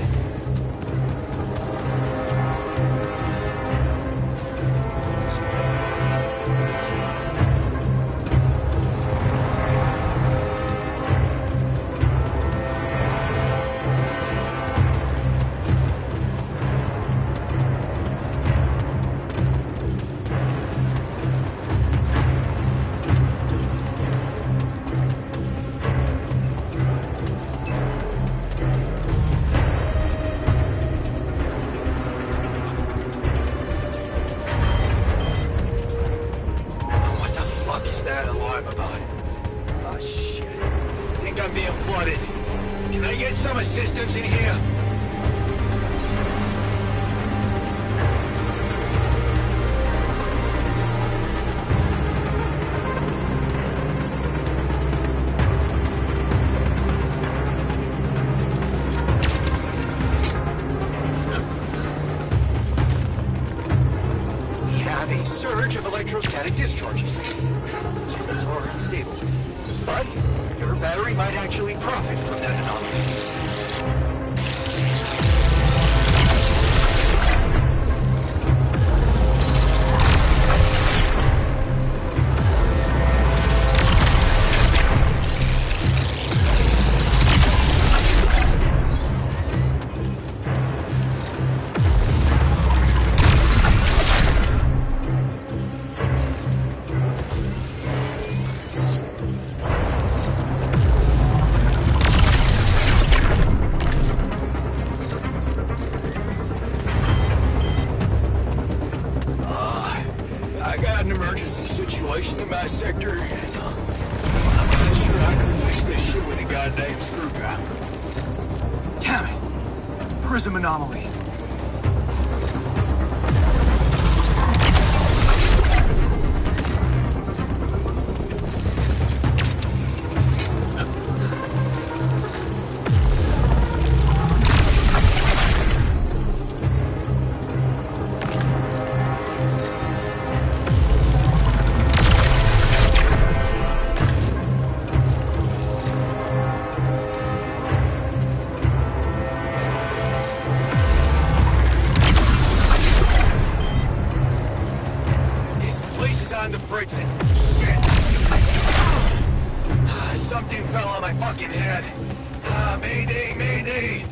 Assistance in here. We have a surge of electrostatic discharges. These units are unstable, but your battery might actually profit from that anomaly. In my sector, and I'm not sure I can fix this shit with a goddamn screwdriver. Damn it! Prism anomaly. Something fell on my fucking head. Mayday, mayday!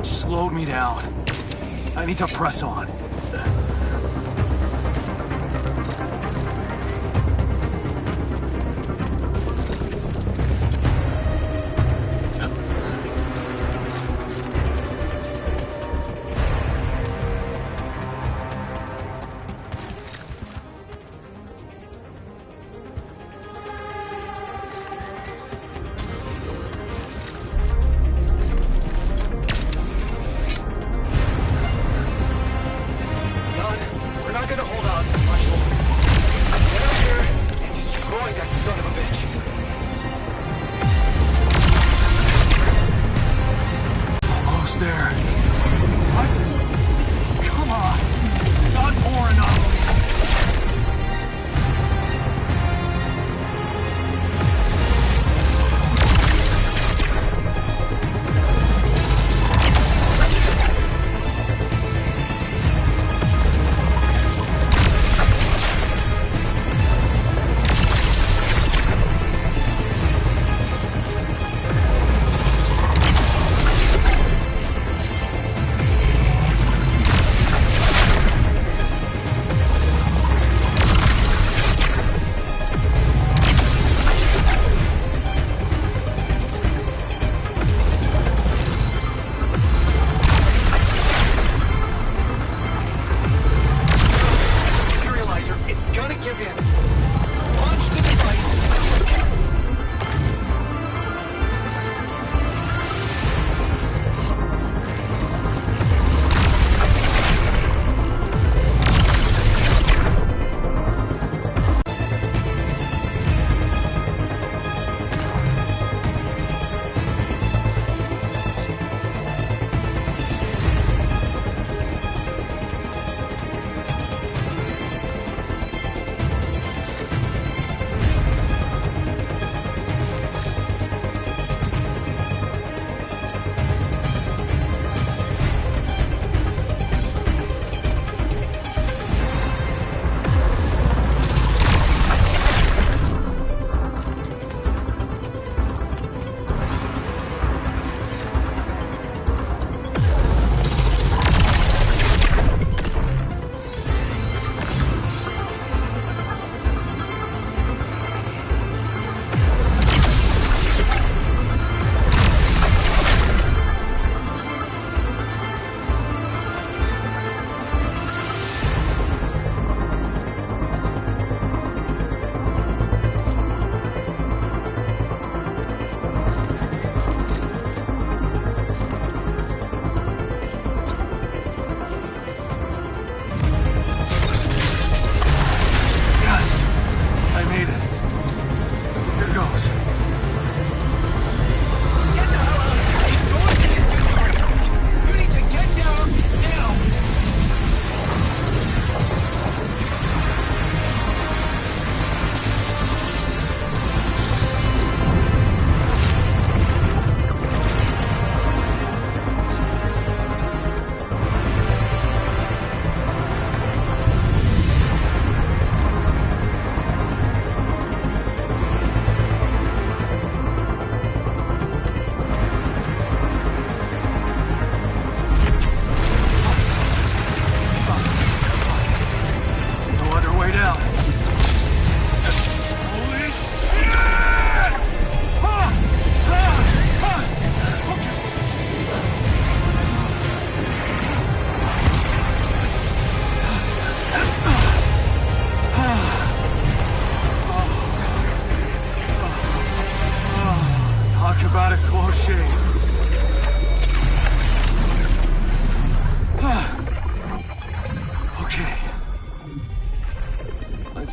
Slowed me down. I need to press on. We're not gonna hold on much longer.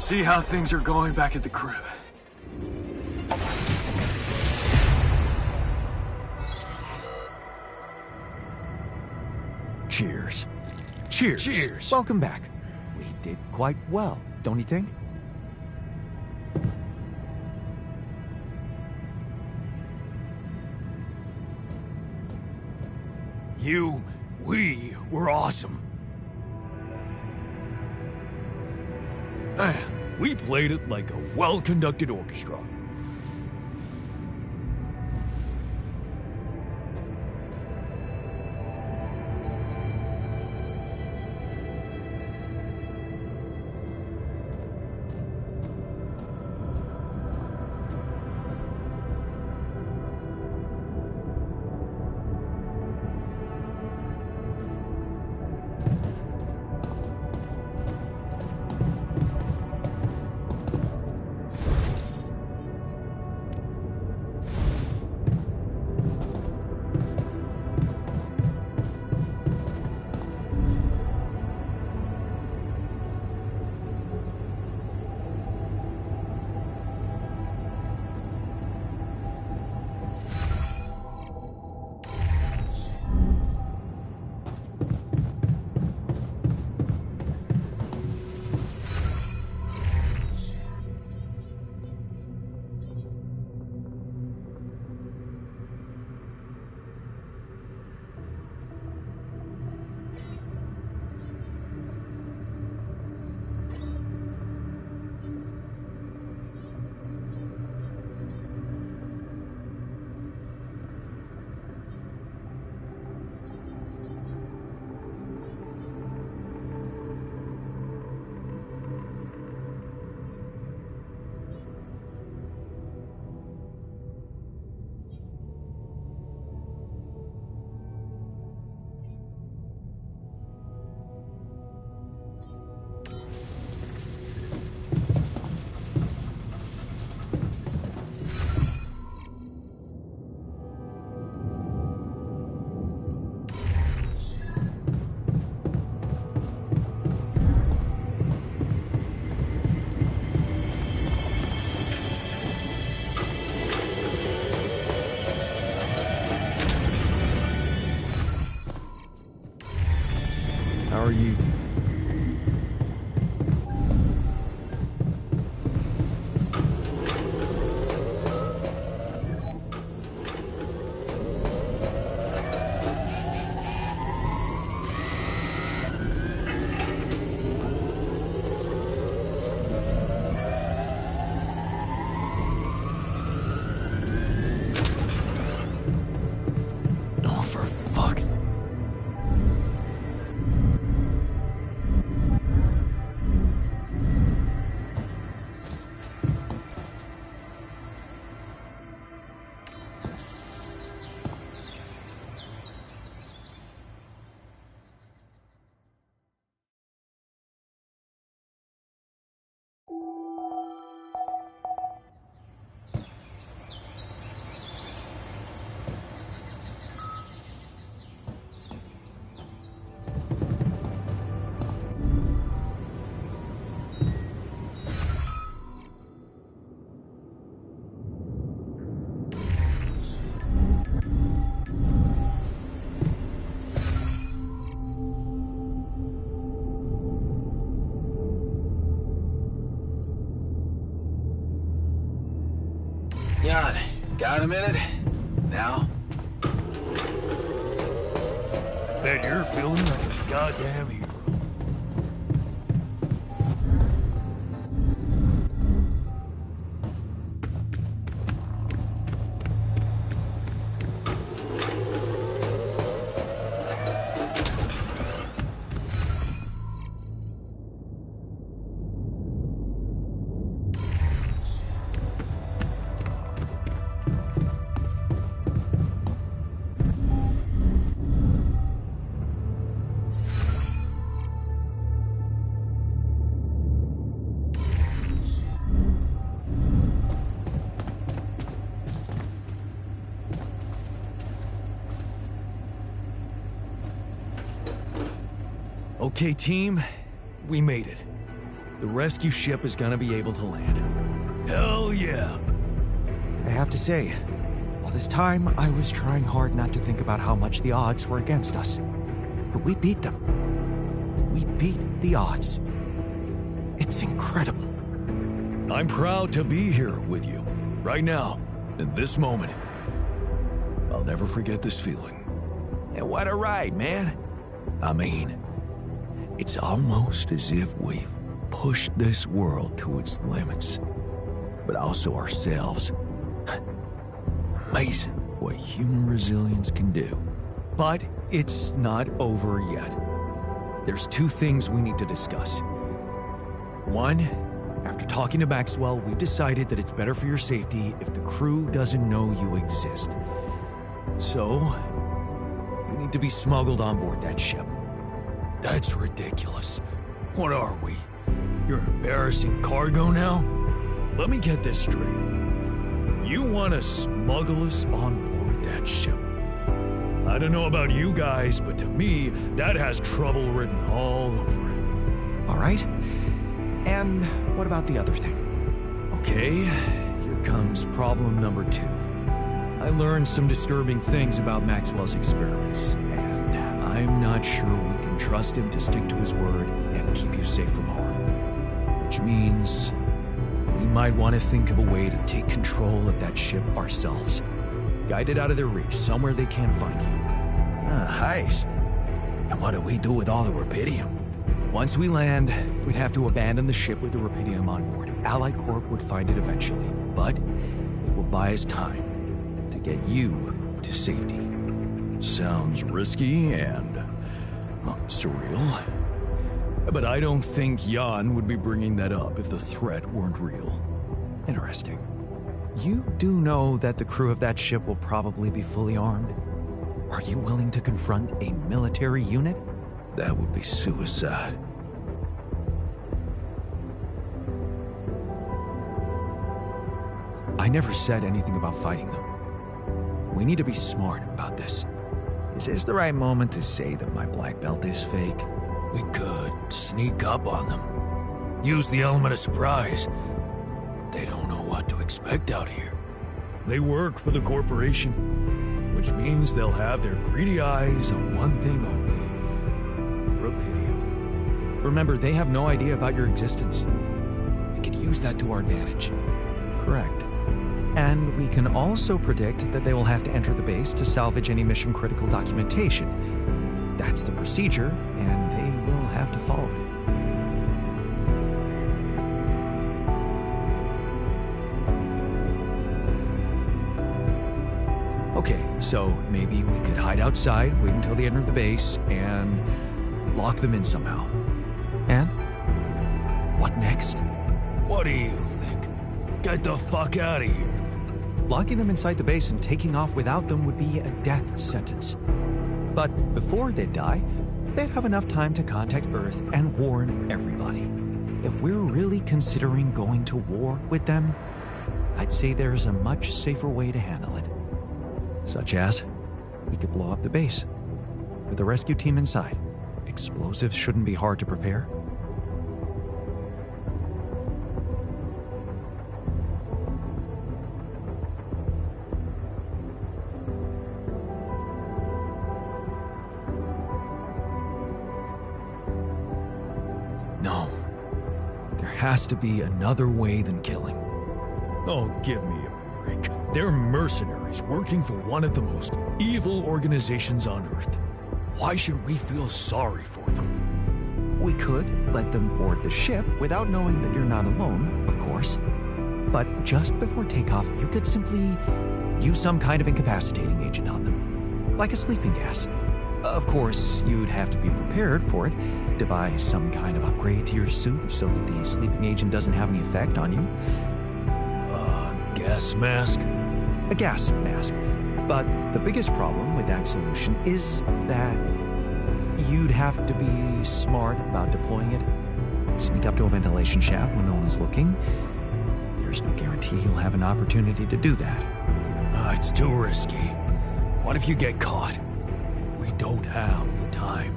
see how things are going back at the crib. Cheers. Cheers. Cheers. Welcome back. We did quite well, don't you think? We were awesome. Man, we played it like a well-conducted orchestra. How are you? Oh, for fuck. Jan, got a minute? Now? Bet you're feeling like a goddamn hero. Okay, team, we made it. the rescue ship is gonna be able to land. Hell yeah! I have to say, all this time I was trying hard not to think about how much the odds were against us. But we beat them. We beat the odds. It's incredible. I'm proud to be here with you, right now, in this moment. I'll never forget this feeling. And what a ride, man! I mean, it's almost as if we've pushed this world to its limits, but also ourselves. Amazing what human resilience can do. But it's not over yet. There's two things we need to discuss. One, after talking to Maxwell, we decided that it's better for your safety if the crew doesn't know you exist. So, you need to be smuggled on board that ship. That's ridiculous. What are we? You're embarrassing cargo now? Let me get this straight. You want to smuggle us on board that ship? I don't know about you guys, but to me, that has trouble written all over it. All right. And what about the other thing? Okay, here comes problem number 2. I learned some disturbing things about Maxwell's experiments, and I'm not sure we can trust him to stick to his word and keep you safe from harm. Which means we might want to think of a way to take control of that ship ourselves. Guide it out of their reach, somewhere they can't find you. Heist. And what do we do with all the Rapidium? Once we land, we'd have to abandon the ship with the Rapidium on board. Allied Corp would find it eventually, but it will buy us time to get you to safety. Sounds risky and surreal. But I don't think Jan would be bringing that up if the threat weren't real. Interesting. You do know that the crew of that ship will probably be fully armed? Are you willing to confront a military unit? That would be suicide. I never said anything about fighting them. We need to be smart about this. Is this the right moment to say that my black belt is fake? We could sneak up on them. Use the element of surprise. They don't know what to expect out here. They work for the corporation, which means they'll have their greedy eyes on one thing only. Rapidium. Remember, they have no idea about your existence. We could use that to our advantage. Correct. And we can also predict that they will have to enter the base to salvage any mission-critical documentation. That's the procedure, and they will have to follow it. Okay, so maybe we could hide outside, wait until they enter the base, and lock them in somehow. And? What next? What do you think? Get the fuck out of here. Locking them inside the base and taking off without them would be a death sentence. But before they die, they'd have enough time to contact Earth and warn everybody. If we're really considering going to war with them, I'd say there's a much safer way to handle it. Such as, we could blow up the base with the rescue team inside. Explosives shouldn't be hard to prepare. No. There has to be another way than killing. Oh, give me a break. They're mercenaries working for one of the most evil organizations on Earth. Why should we feel sorry for them? We could let them board the ship without knowing that you're not alone, of course. But just before takeoff, you could simply use some kind of incapacitating agent on them, like a sleeping gas. Of course, you'd have to be prepared for it, devise some kind of upgrade to your suit so that the sleeping agent doesn't have any effect on you. Gas mask? A gas mask. But the biggest problem with that solution is that you'd have to be smart about deploying it. Sneak up to a ventilation shaft when no one's looking. There's no guarantee you'll have an opportunity to do that. It's too risky. What if you get caught? We don't have the time.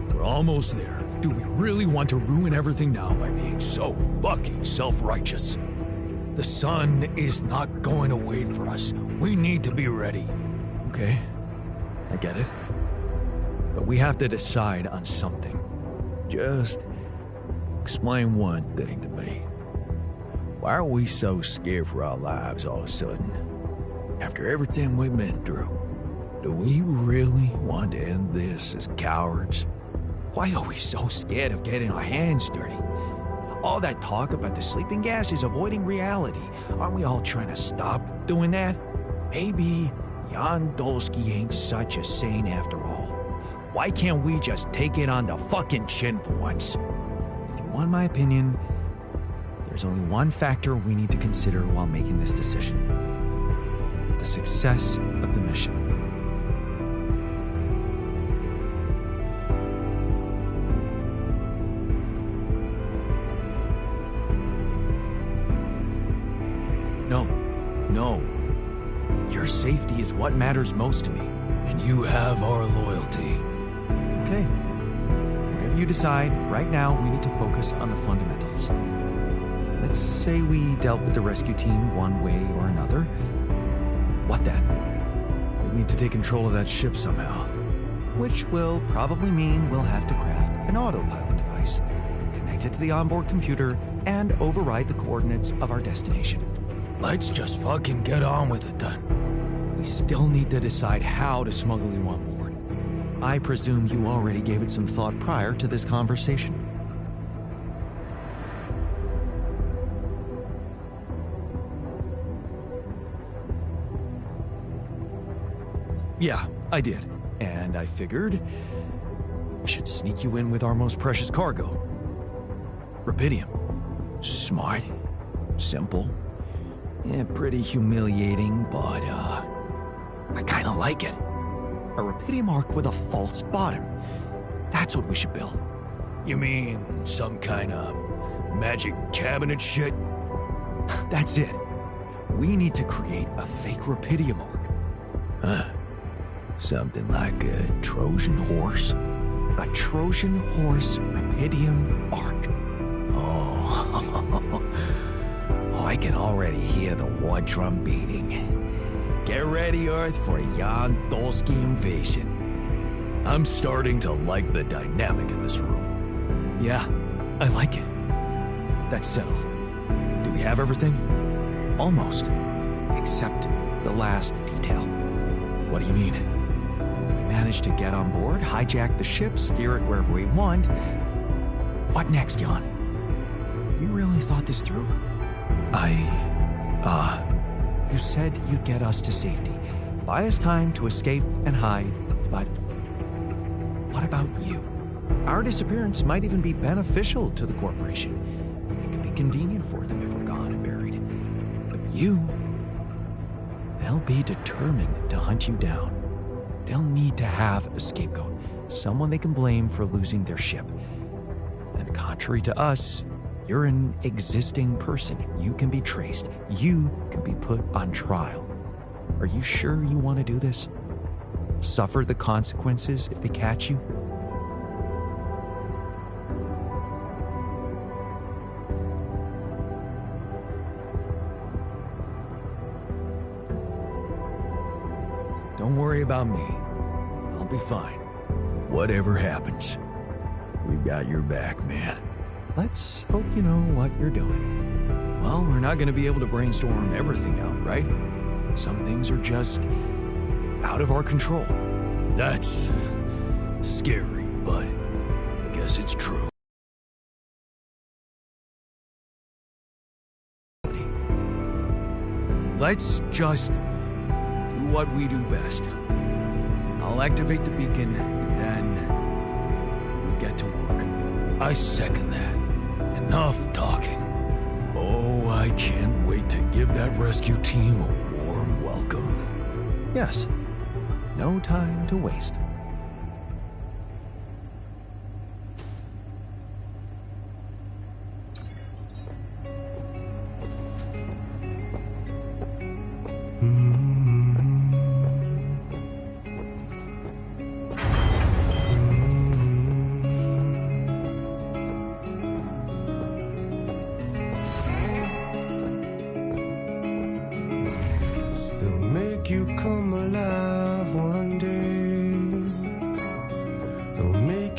We're almost there. Do we really want to ruin everything now by being so fucking self-righteous? The sun is not going to wait for us. We need to be ready. Okay, I get it. But we have to decide on something. Just explain one thing to me. Why are we so scared for our lives all of a sudden? After everything we've been through, do we really want to end this as cowards? Why are we so scared of getting our hands dirty? All that talk about the sleeping gas is avoiding reality. Aren't we all trying to stop doing that? Maybe Jan Dolsky ain't such a saint after all. Why can't we just take it on the fucking chin for once? If you want my opinion, there's only one factor we need to consider while making this decision. The success of the mission. No. Your safety is what matters most to me. And you have our loyalty. Okay. Whatever you decide, right now we need to focus on the fundamentals. Let's say we dealt with the rescue team one way or another. What then? We need to take control of that ship somehow. Which will probably mean we'll have to craft an autopilot device, connect it to the onboard computer, and override the coordinates of our destination. Let's just fucking get on with it then. We still need to decide how to smuggle you on board. I presume you already gave it some thought prior to this conversation. Yeah, I did. And I figured we should sneak you in with our most precious cargo. Rupidium. Smart. Simple. Yeah, pretty humiliating, but, I kinda like it. A Rupidium Ark with a false bottom. That's what we should build. You mean some kind of magic cabinet shit? That's it. We need to create a fake Rupidium Ark. Huh? Something like a Trojan horse? A Trojan horse Rupidium Ark. Oh, I can already hear the war drum beating. Get ready, Earth, for a Jan Dolsky invasion. I'm starting to like the dynamic in this room. Yeah, I like it. That's settled. Do we have everything? Almost. Except the last detail. What do you mean? We managed to get on board, hijack the ship, steer it wherever we want. What next, Jan? You really thought this through? You said you'd get us to safety, buy us time to escape and hide, but what about you? Our disappearance might even be beneficial to the corporation. It could be convenient for them if we're gone and buried. But you, they'll be determined to hunt you down. They'll need to have a scapegoat, someone they can blame for losing their ship. And contrary to us, you're an existing person. You can be traced. You can be put on trial. Are you sure you want to do this? Suffer the consequences if they catch you? Don't worry about me. I'll be fine. Whatever happens, we've got your back, man. Let's hope you know what you're doing. Well, we're not going to be able to brainstorm everything out, right? Some things are just out of our control. That's scary, but I guess it's true. Let's just do what we do best. I'll activate the beacon, and then we get to work. I second that. Enough talking. Oh, I can't wait to give that rescue team a warm welcome. Yes. No time to waste.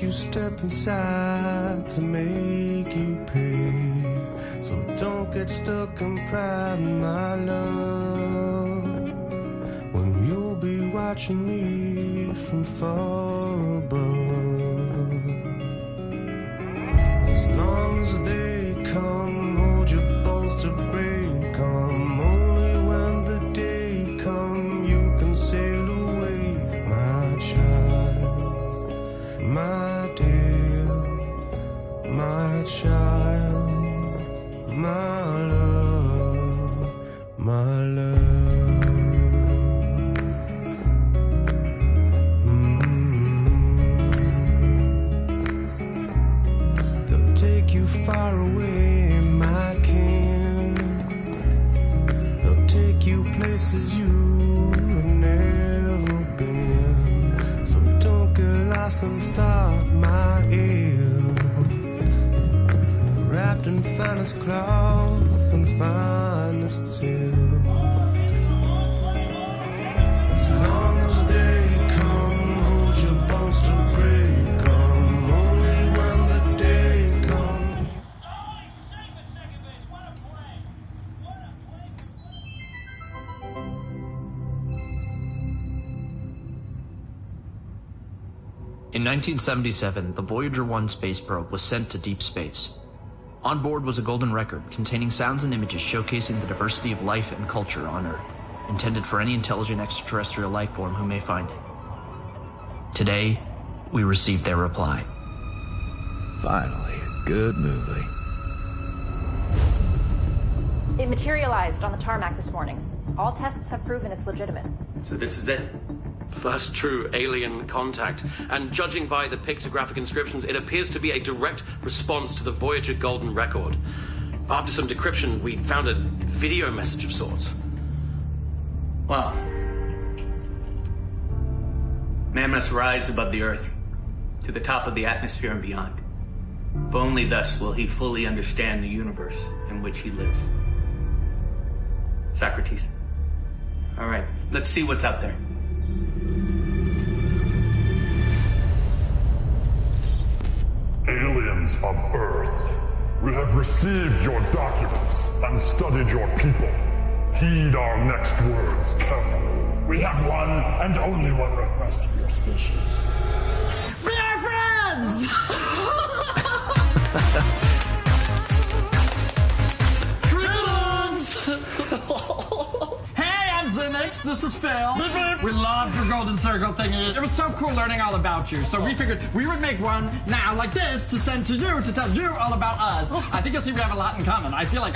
make you step inside to make you pay. So don't get stuck in pride, my love, when you'll be watching me from far above. As long as they come, hold your bones to break on. Only when the day come you can sail away, my child, my dear, my child, my love, my love. They'll take you far away, my king. They'll take you places you've never been. So don't get lost in thought, my ear, wrapped in finest cloth and finest silk. As long as they come, hold your bones to break on. Only when the day comes. In 1977, the Voyager 1 space probe was sent to deep space. On board was a golden record containing sounds and images showcasing the diversity of life and culture on Earth, intended for any intelligent extraterrestrial life form who may find it. Today, we received their reply. Finally, a good movie. It materialized on the tarmac this morning. All tests have proven it's legitimate. So this is it. First true alien contact. And judging by the pictographic inscriptions, it appears to be a direct response to the Voyager Golden Record. After some decryption, we found a video message of sorts. Well, man must rise above the Earth, to the top of the atmosphere and beyond. For only thus will he fully understand the universe in which he lives. Socrates. All right, let's see what's out there. Aliens of Earth, we have received your documents and studied your people. Heed our next words carefully. We have one and only one request for your species. We are friends! Hey, I'm Zinix. This is Phil. We loved your golden circle thingy. It was so cool learning all about you. So we figured we would make one now like this to send to you to tell you all about us. I think you'll see we have a lot in common. I feel like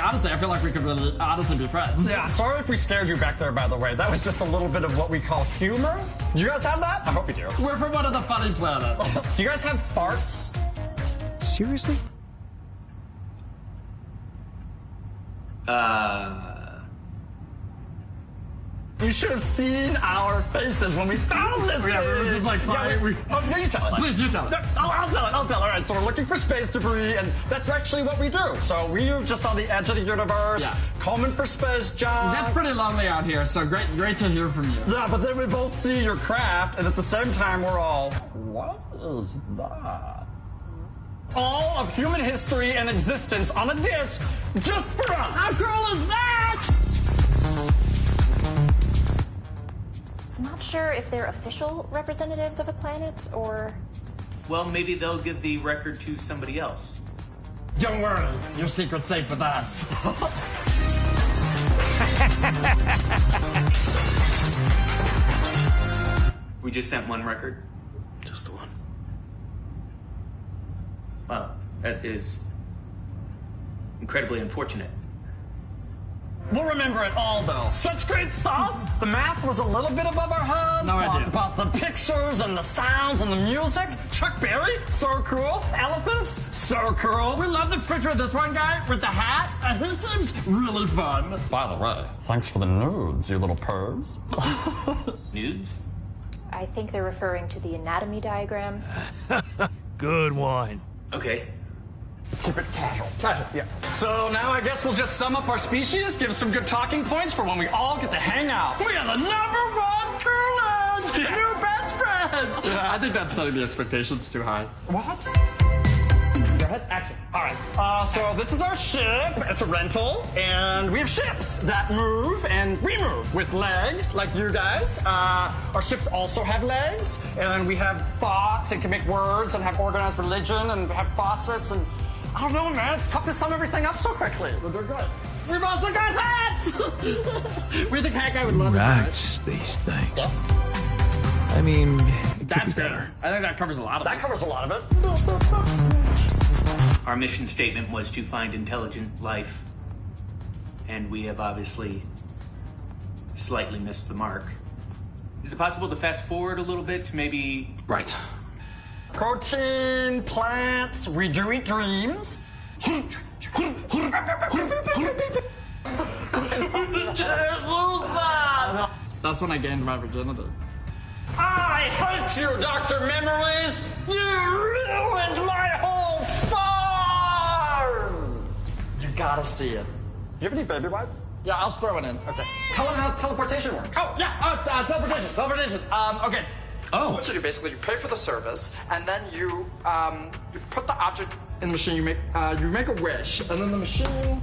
we could really honestly be friends. Yeah, sorry if we scared you back there, by the way. That was just a little bit of what we call humor. Do you guys have that? I hope you do. We're from one of the funny planets. Do you guys have farts? Seriously? You should have seen our faces when we found this Yeah, we were just like, fine. Oh, no, you tell it. Please, you tell it. No, I'll tell it. All right, so we're looking for space debris, and that's actually what we do. So we're just on the edge of the universe, combing for space junk. It's pretty lonely out here, so great to hear from you. Yeah, but then we both see your craft, and at the same time, we're all, what is that? All of human history and existence on a disc, just for us. How cool is that? I'm not sure if they're official representatives of a planet or... Well, maybe they'll give the record to somebody else. Don't worry, your secret's safe with us. We just sent one record. Just the one. Well, that is incredibly unfortunate. We'll remember it all, though. Such great stuff! The math was a little bit above our heads. No idea. But the pictures and the sounds and the music. Chuck Berry, so cool. Elephants, so cool. We love the picture of this one guy with the hat. He seems really fun. By the way, thanks for the nudes, you little pervs. Nudes? I think they're referring to the anatomy diagrams. Good one. Okay. Keep it casual. Casual, yeah. So now I guess we'll just sum up our species, give some good talking points for when we all get to hang out. We are the #1 coolest new best friends. I think that's setting the expectations too high. What? Go ahead, action. All right. So this is our ship. It's a rental, and we have ships that move and we move with legs, like you guys. Our ships also have legs, and we have thoughts and can make words and have organized religion and have faucets and I don't know, man. It's tough to sum everything up so quickly. But they're good. We've also got hats. We think Hat Guy would love Rats, these things. I mean, that's better. I think that covers a lot of it. That covers a lot of it. Our mission statement was to find intelligent life, and we have obviously slightly missed the mark. Is it possible to fast forward a little bit to maybe... Right. Protein, plants, we do eat dreams. That's when I gained my virginity. I hate you, Dr. Memories! You ruined my whole farm! You gotta see it. Do you have any baby wipes? Yeah, I'll throw it in. Okay. Tell them how teleportation works. Oh, yeah, teleportation. Okay. Oh. What you do, basically, you pay for the service, and then you put the object in the machine, you make a wish, and then the machine,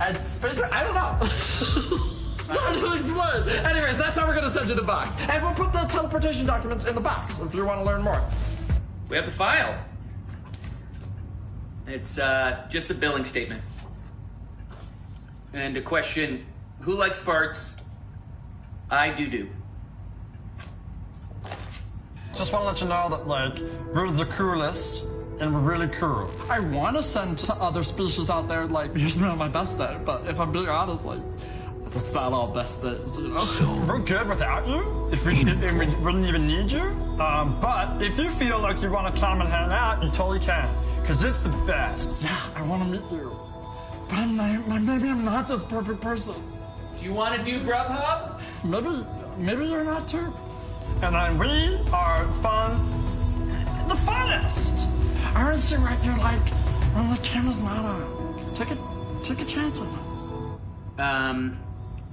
it's basically, I don't know. It's hard to explain. Anyways, that's how we're gonna send you the box. And we'll put the teleportation documents in the box if you want to learn more. We have the file. It's just a billing statement. And a question, who likes farts? I do. Just want to let you know that, like, we're the coolest, and we're really cool. I want to send to other species out there, like, here's me on my best day, but if I'm being honest, like, that's not all best days, you know? We're good without you, if we wouldn't even need you. But if you feel like you want to come and hang out, you totally can, because it's the best. Yeah, I want to meet you. But maybe I'm not this perfect person. Do you want to do Grubhub? Maybe you're not too. And then we are fun, the funnest. I want to see what you're like when the camera's not on. Take a chance on us.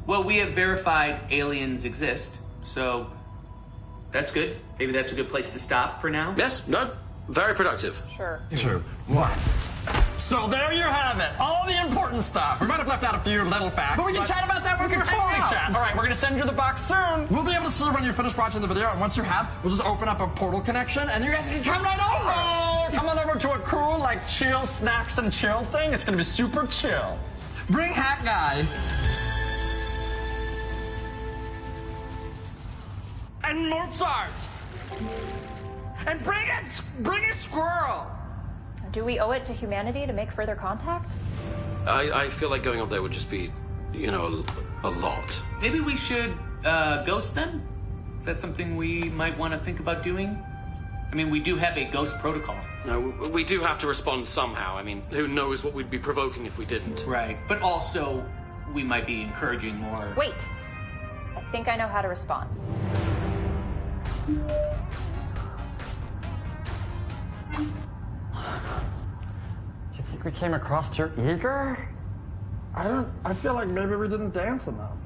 Well, we have verified aliens exist, so that's good. Maybe that's a good place to stop for now. Yes, no, very productive. Sure. 2, 1. So there you have it. All the important stuff. We might have left out a few little facts. But we can chat about that when we totally chat. All right, we're going to send you the box soon. We'll be able to see when you finish watching the video, and once you have, we'll just open up a portal connection, and you guys can come right over. Oh, come on over to a cool, like, chill snacks and chill thing. It's going to be super chill. Bring Hat Guy. And Mozart. And bring a squirrel. Do we owe it to humanity to make further contact? I feel like going up there would just be, you know, a lot. Maybe we should ghost them? Is that something we might want to think about doing? I mean, we do have a ghost protocol. No, we do have to respond somehow. I mean, who knows what we'd be provoking if we didn't. Right. But also, we might be encouraging more... Wait. I think I know how to respond. You think we came across too eager? I feel like maybe we didn't dance enough.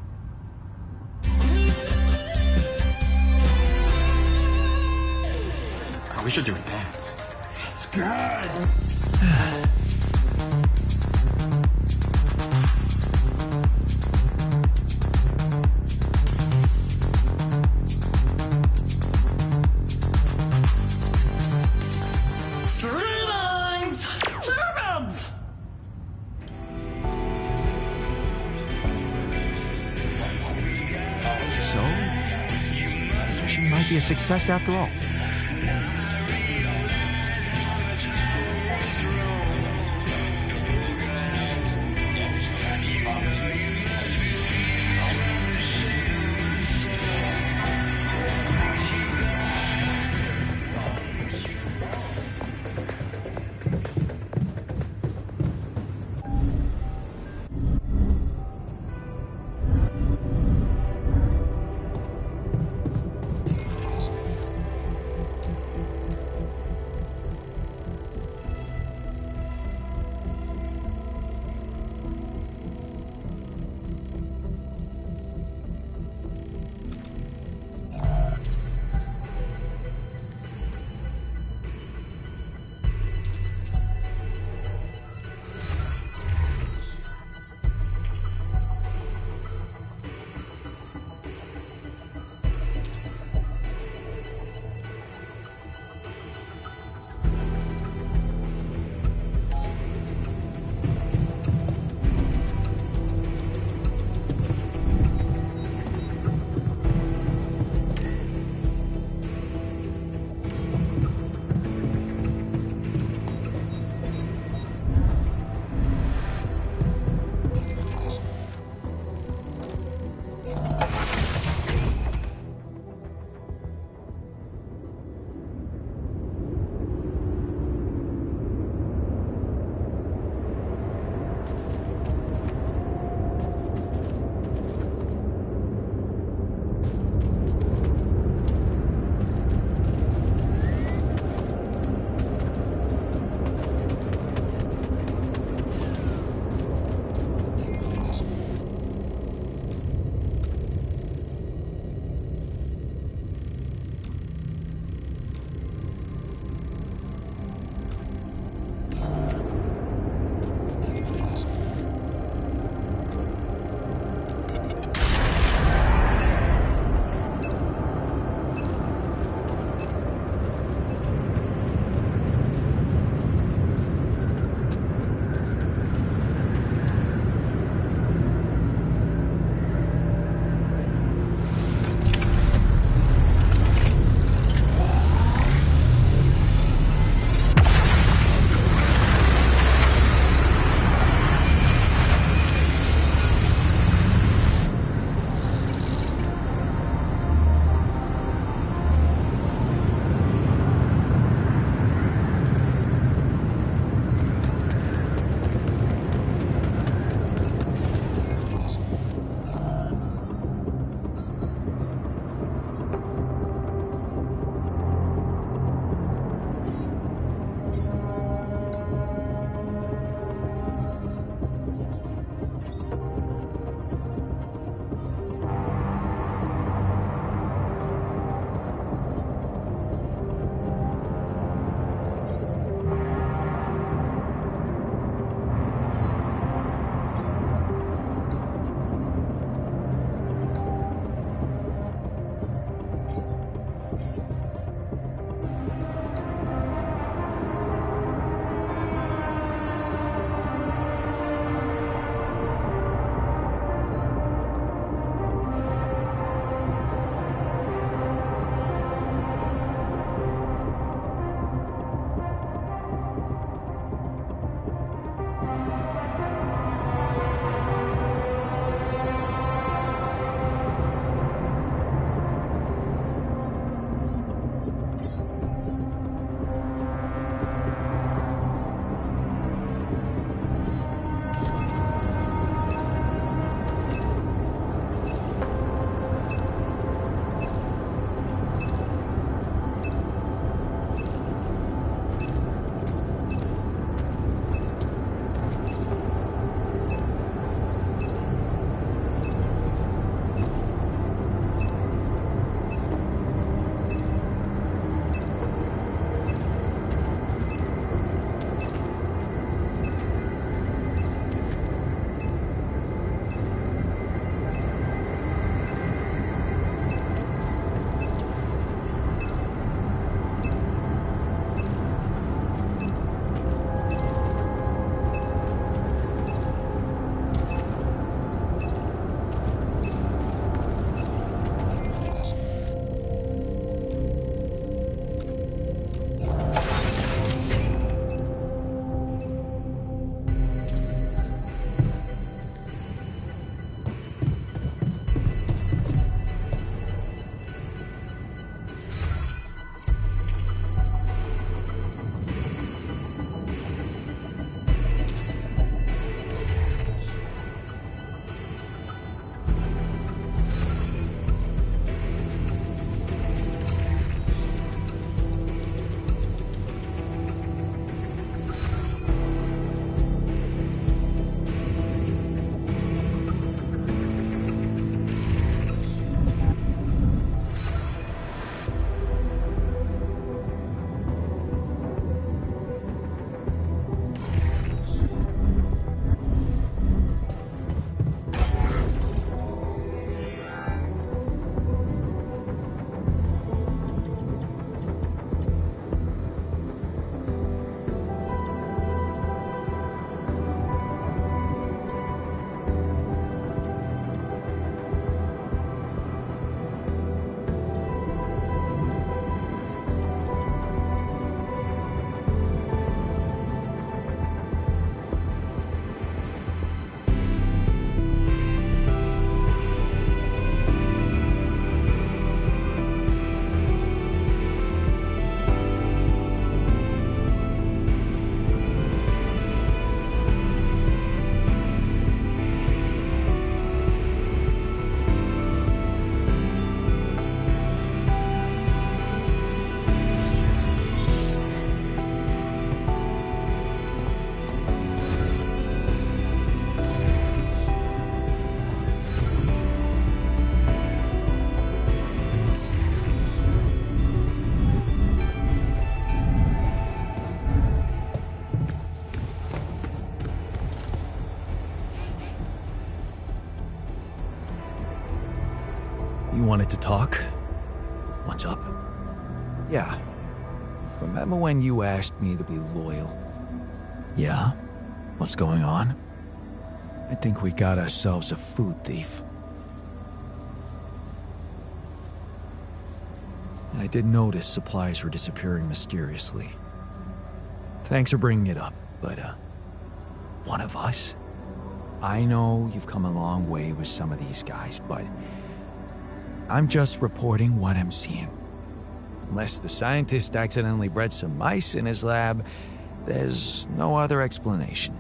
Oh, we should do a dance. It's good. Be a success after all. wanted to talk? What's up? Yeah. Remember when you asked me to be loyal? Yeah? What's going on? I think we got ourselves a food thief. I did notice supplies were disappearing mysteriously. Thanks for bringing it up, but, one of us? I know you've come a long way with some of these guys, but I'm just reporting what I'm seeing. Unless the scientist accidentally bred some mice in his lab, there's no other explanation.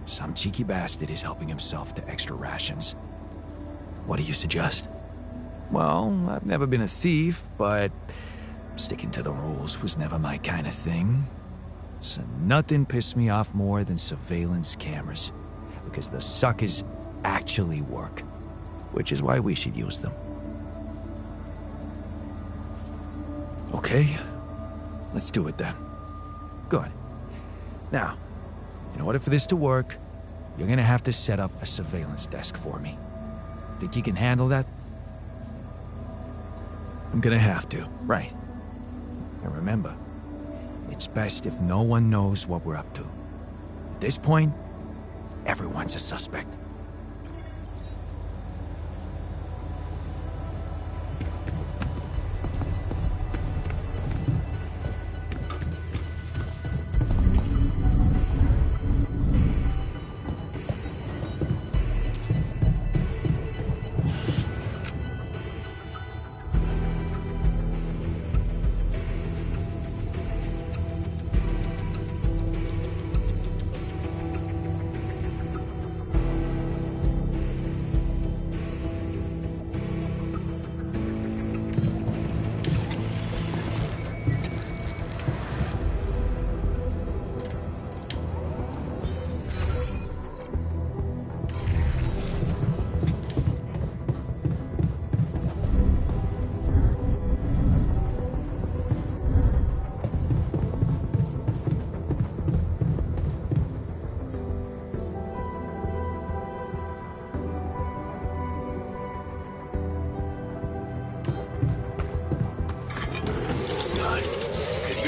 Some cheeky bastard is helping himself to extra rations. What do you suggest? Well, I've never been a thief, but sticking to the rules was never my kind of thing. So nothing pissed me off more than surveillance cameras, because the suckers actually work, which is why we should use them. Okay, let's do it then. Good. Now, in order for this to work, you're gonna have to set up a surveillance desk for me. Think you can handle that? I'm gonna have to. Right. And remember, it's best if no one knows what we're up to. At this point, everyone's a suspect.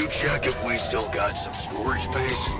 Check if we still got some storage space.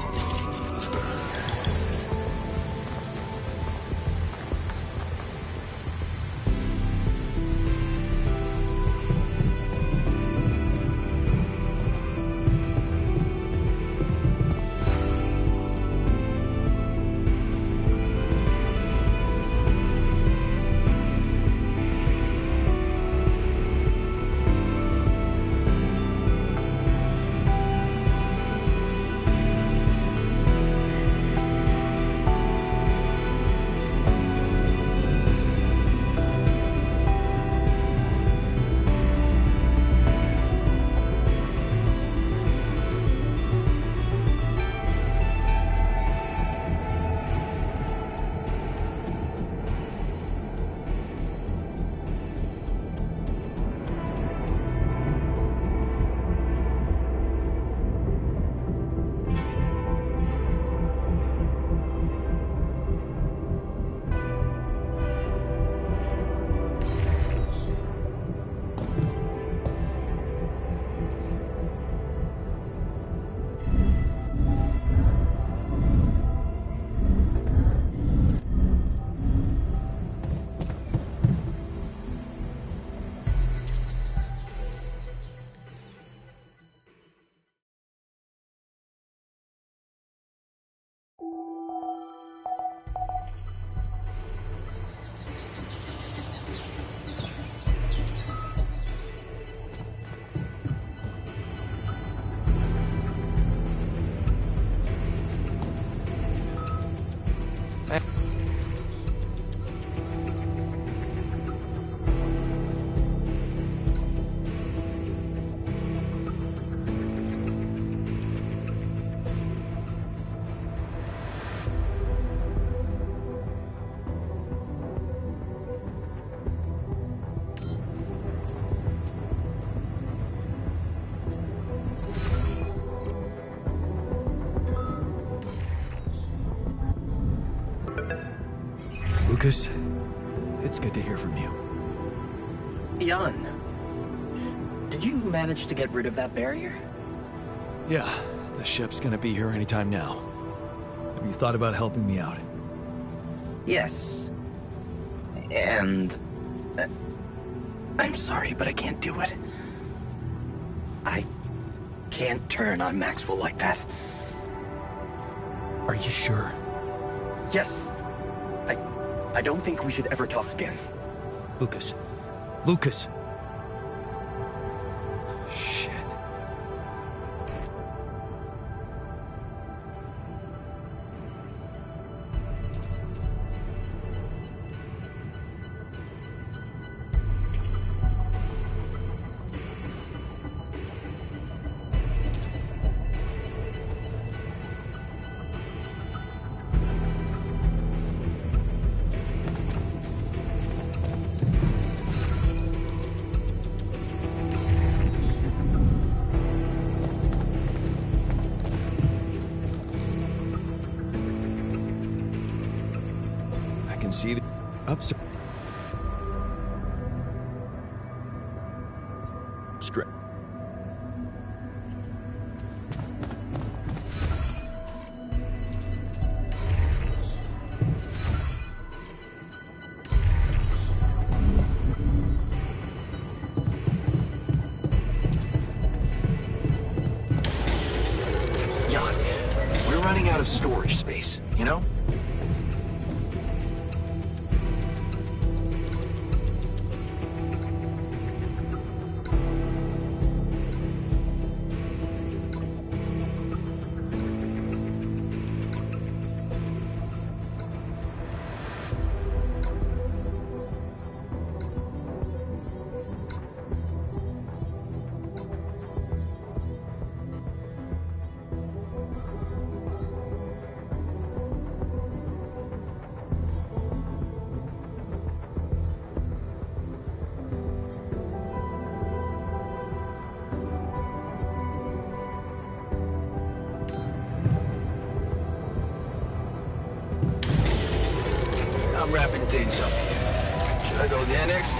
Lucas, it's good to hear from you. Jan, did you manage to get rid of that barrier? Yeah, the ship's gonna be here anytime now. Have you thought about helping me out? Yes. And... I'm sorry, but I can't do it. I can't turn on Maxwell like that. Are you sure? Yes. I don't think we should ever talk again. Lucas. Lucas! Shit. See the upstairs. Straight. Jan, we're running out of storage space, you know? I'm wrapping things up here. Should I go there next?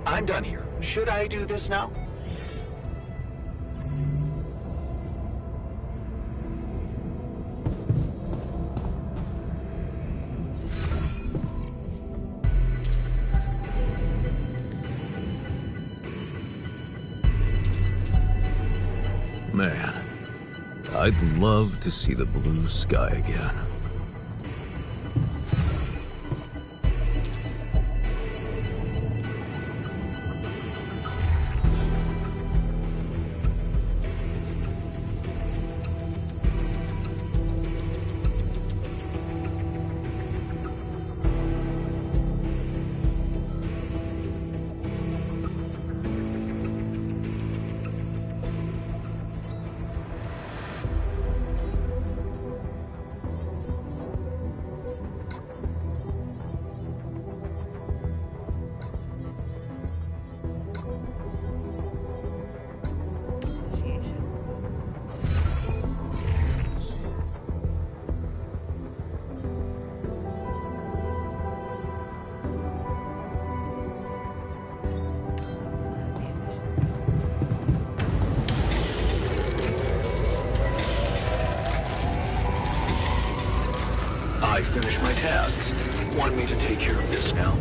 I'm done here. Should I do this now? Man, I'd love to see the blue sky again. tasks. Wanted me to take care of this now.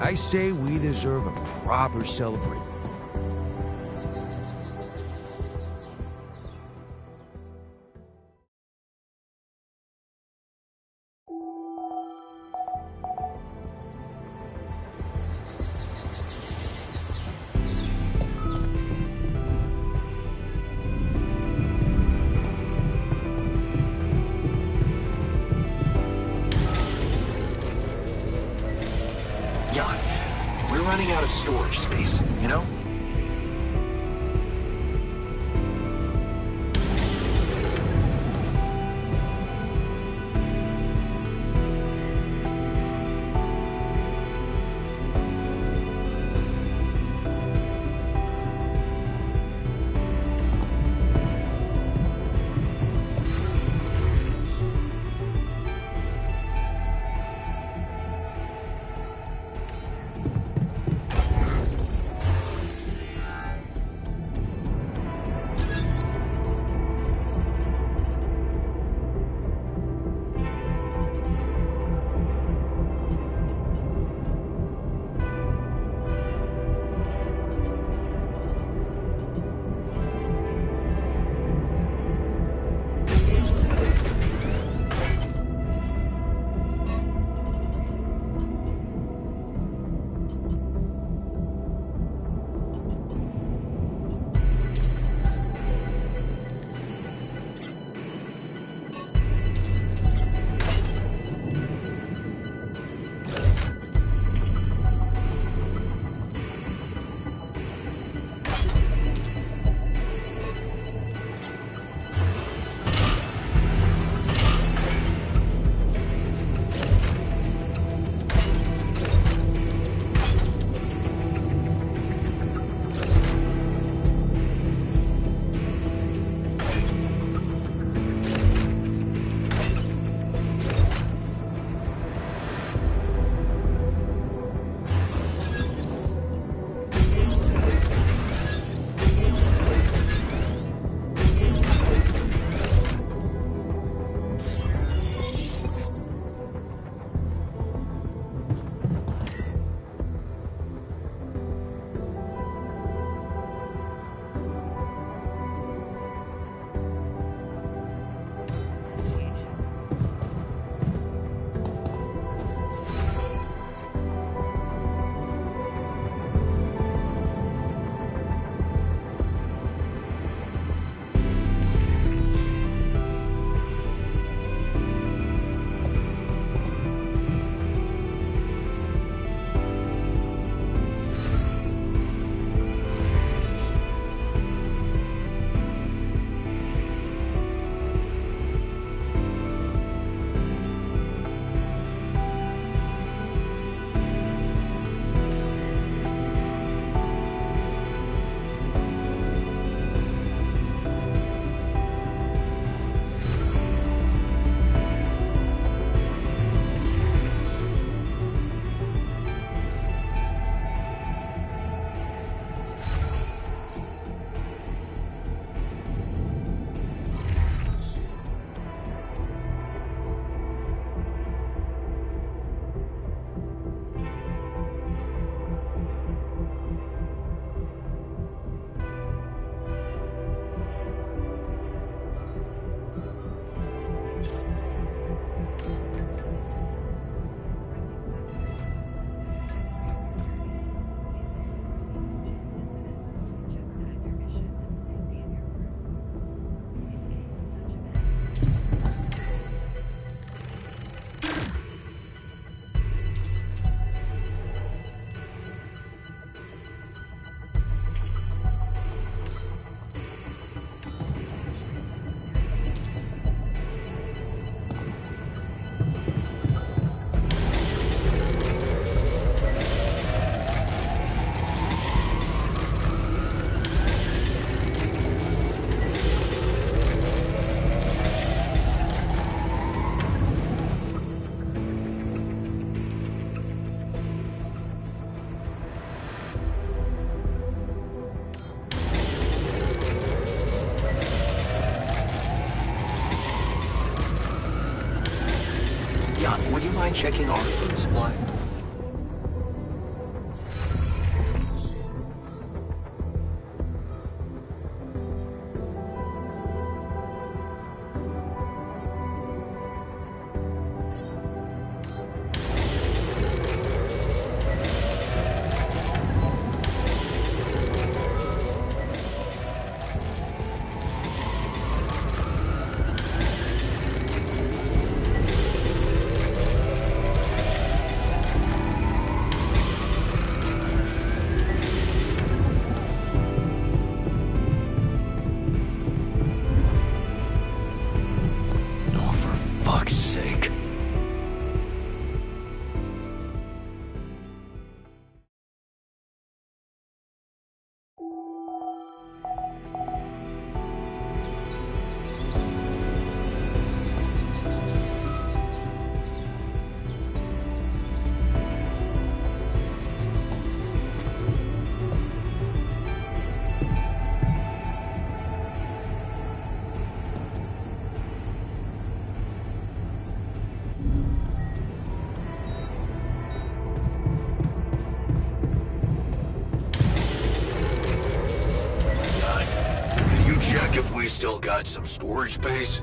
I say we deserve a proper celebration. We're running out of storage space, you know? mind checking our food supply? Check if we still got some storage space.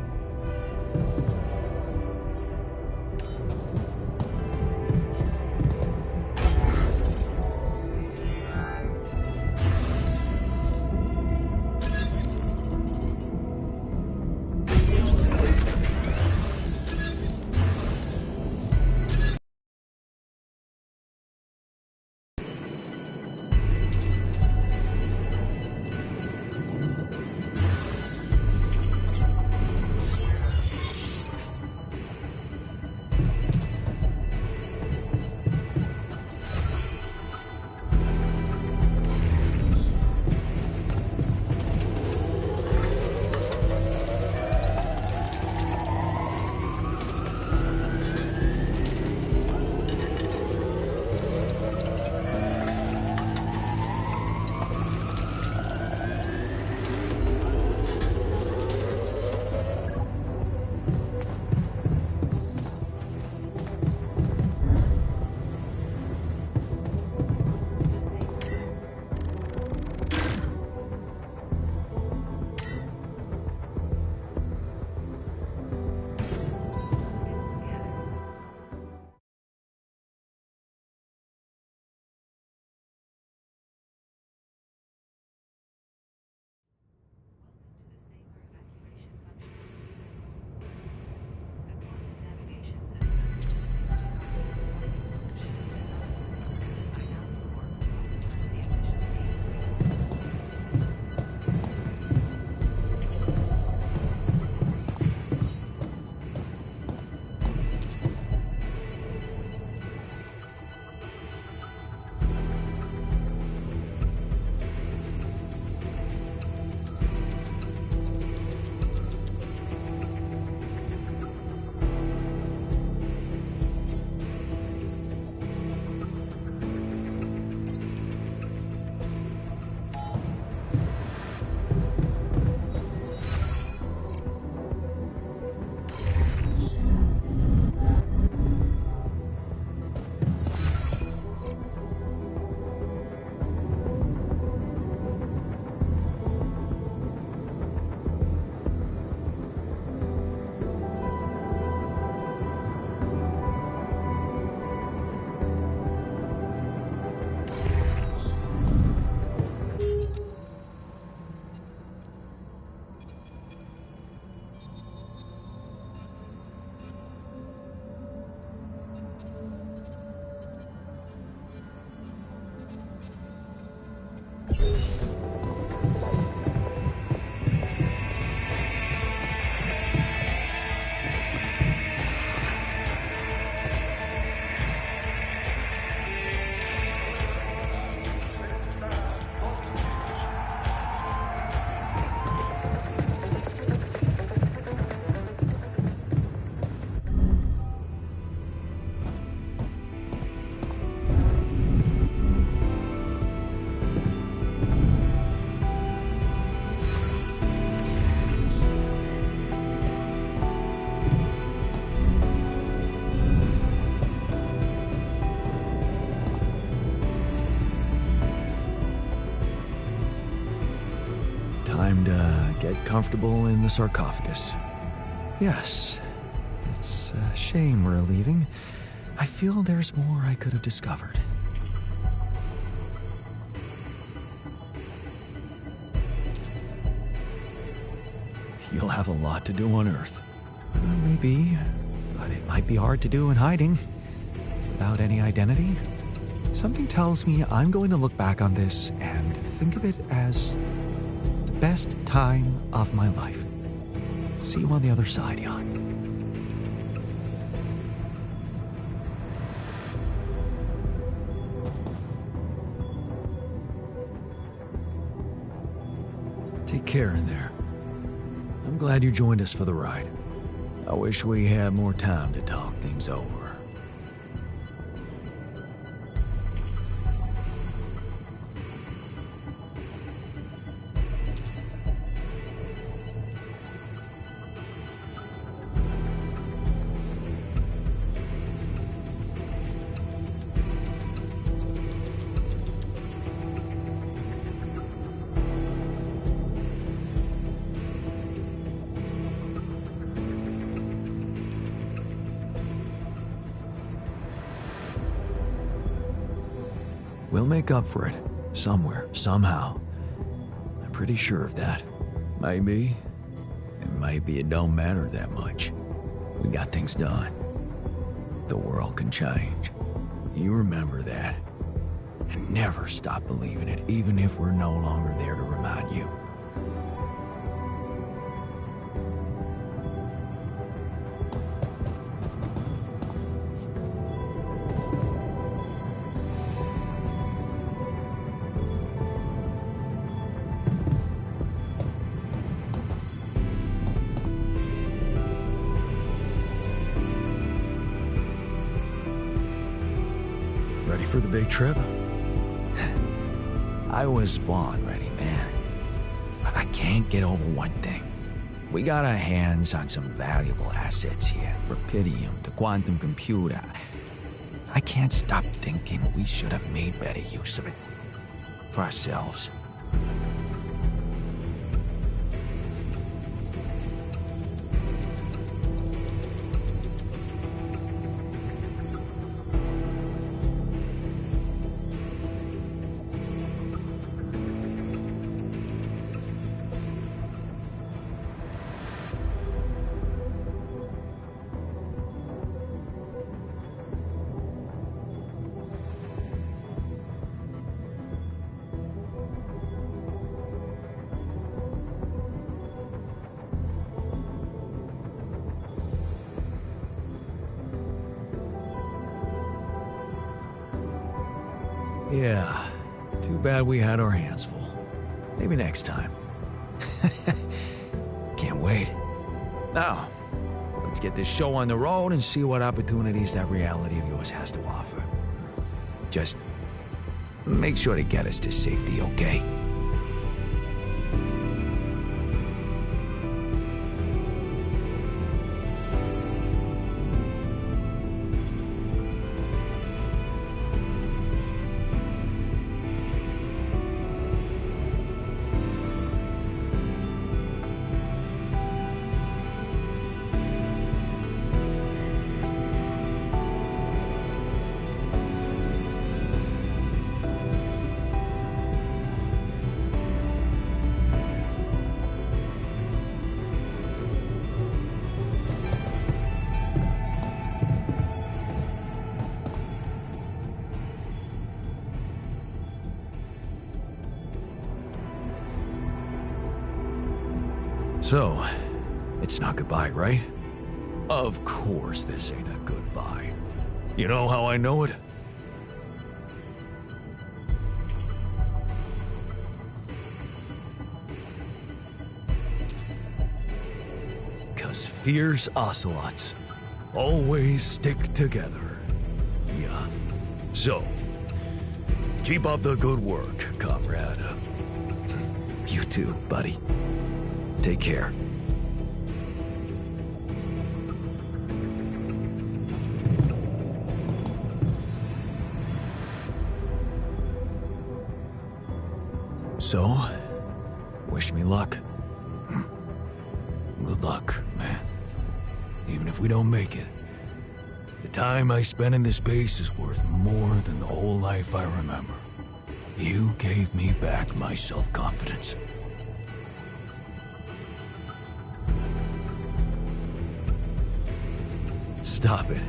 get comfortable in the sarcophagus. Yes, it's a shame we're leaving. I feel there's more I could have discovered. You'll have a lot to do on Earth. Maybe, but it might be hard to do in hiding. Without any identity. Something tells me I'm going to look back on this and think of it as the best time of my life. See you on the other side, Jan. Take care in there. I'm glad you joined us for the ride. I wish we had more time to talk things over. We'll make up for it. Somewhere. Somehow. I'm pretty sure of that. Maybe. And maybe it don't matter that much. We got things done. The world can change. You remember that. And never stop believing it, even if we're no longer there to remind you. Ready for the big trip? I was born ready, man. But I can't get over one thing. We got our hands on some valuable assets here. Rapidium, the quantum computer. I can't stop thinking we should have made better use of it. For ourselves. Yeah, too bad we had our hands full. Maybe next time. Can't wait. Now, let's get this show on the road and see what opportunities that reality of yours has to offer. Just make sure to get us to safety, okay? So, it's not goodbye, right? Of course this ain't a goodbye. You know how I know it? Because fierce ocelots always stick together. Yeah. So, keep up the good work, comrade. You too, buddy. Take care. So, wish me luck. Good luck, man. Even if we don't make it, the time I spent in this base is worth more than the whole life I remember. You gave me back my self-confidence. Stop it.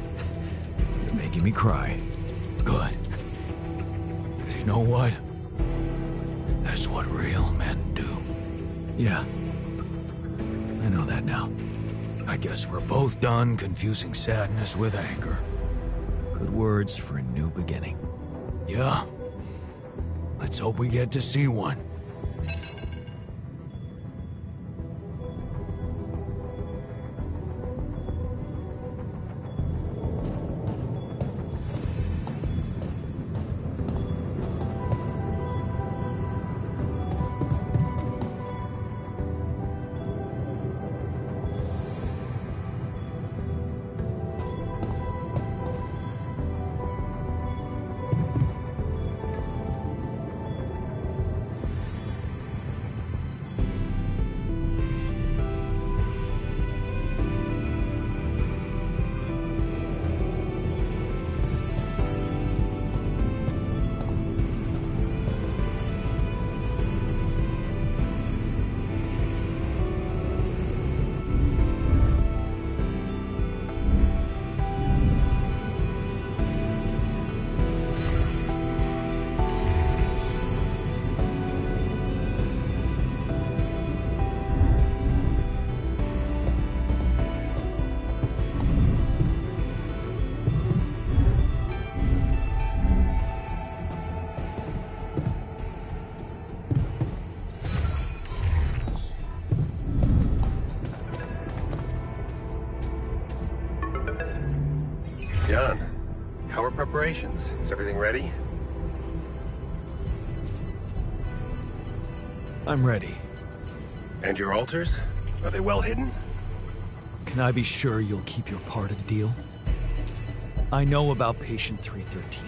You're making me cry. Good. Because you know what? That's what real men do. Yeah. I know that now. I guess we're both done confusing sadness with anger. Good words for a new beginning. Yeah. Let's hope we get to see one. John, how are preparations? Is everything ready? I'm ready. And your altars? Are they well hidden? Can I be sure you'll keep your part of the deal? I know about Patient 313,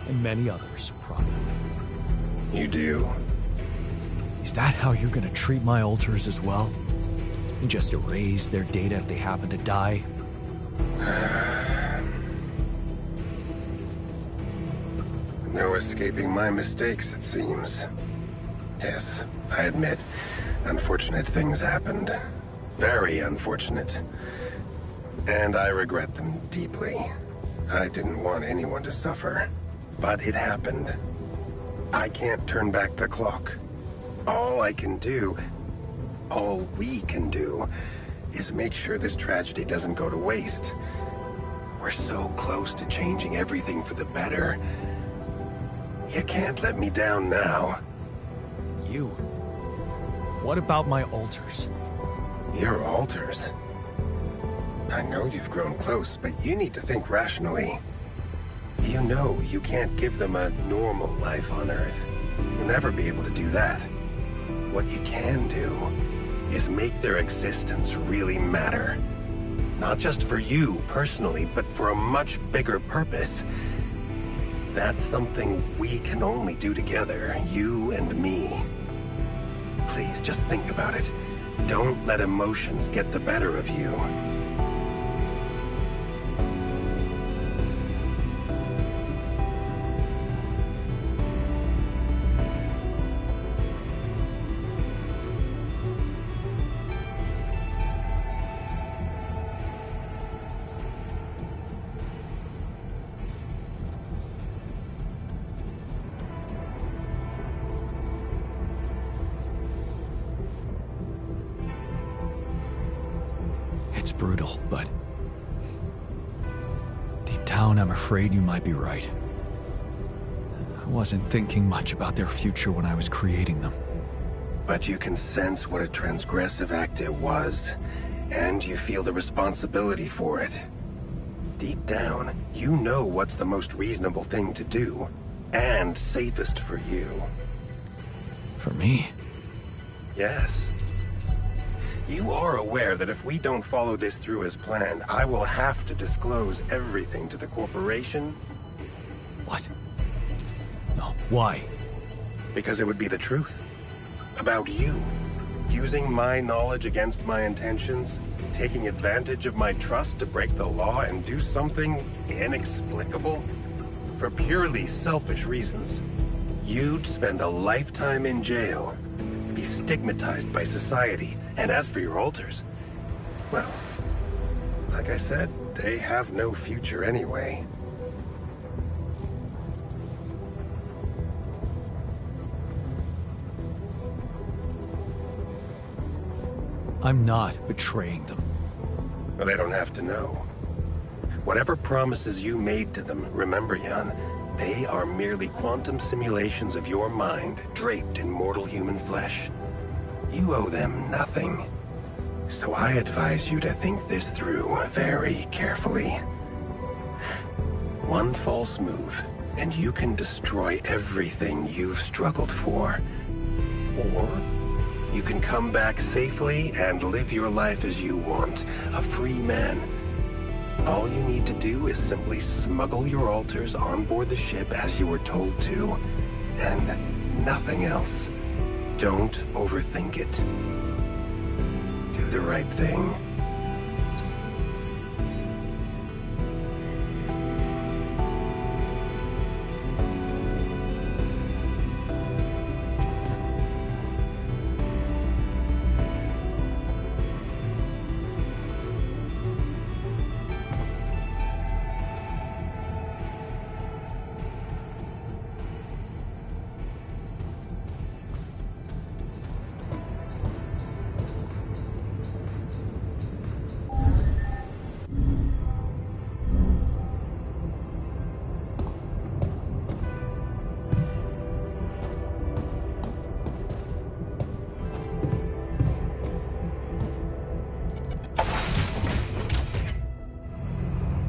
and many others, probably. You do. Is that how you're gonna treat my altars as well? And just erase their data if they happen to die? No escaping my mistakes, it seems. Yes, I admit, unfortunate things happened. Very unfortunate. And I regret them deeply. I didn't want anyone to suffer. But it happened. I can't turn back the clock. All I can do, all we can do, is make sure this tragedy doesn't go to waste. We're so close to changing everything for the better. You can't let me down now. You? What about my altars? Your altars? I know you've grown close, but you need to think rationally. You know you can't give them a normal life on Earth. You'll never be able to do that. What you can do is make their existence really matter. Not just for you personally, but for a much bigger purpose. That's something we can only do together, you and me. Please, just think about it. Don't let emotions get the better of you. It's brutal, but deep down, I'm afraid you might be right. I wasn't thinking much about their future when I was creating them. But you can sense what a transgressive act it was, and you feel the responsibility for it. Deep down, you know what's the most reasonable thing to do, and safest for you. For me? Yes. You are aware that if we don't follow this through as planned, I will have to disclose everything to the corporation? What? No, why? Because it would be the truth. About you. Using my knowledge against my intentions? Taking advantage of my trust to break the law and do something inexplicable? For purely selfish reasons. You'd spend a lifetime in jail, be stigmatized by society, and as for your alters, well, like I said, they have no future anyway. I'm not betraying them. Well, they don't have to know. Whatever promises you made to them, remember, Jan, they are merely quantum simulations of your mind, draped in mortal human flesh. You owe them nothing. So I advise you to think this through very carefully. One false move, and you can destroy everything you've struggled for. Or you can come back safely and live your life as you want, a free man. All you need to do is simply smuggle your alters on board the ship as you were told to, and nothing else. Don't overthink it. Do the right thing.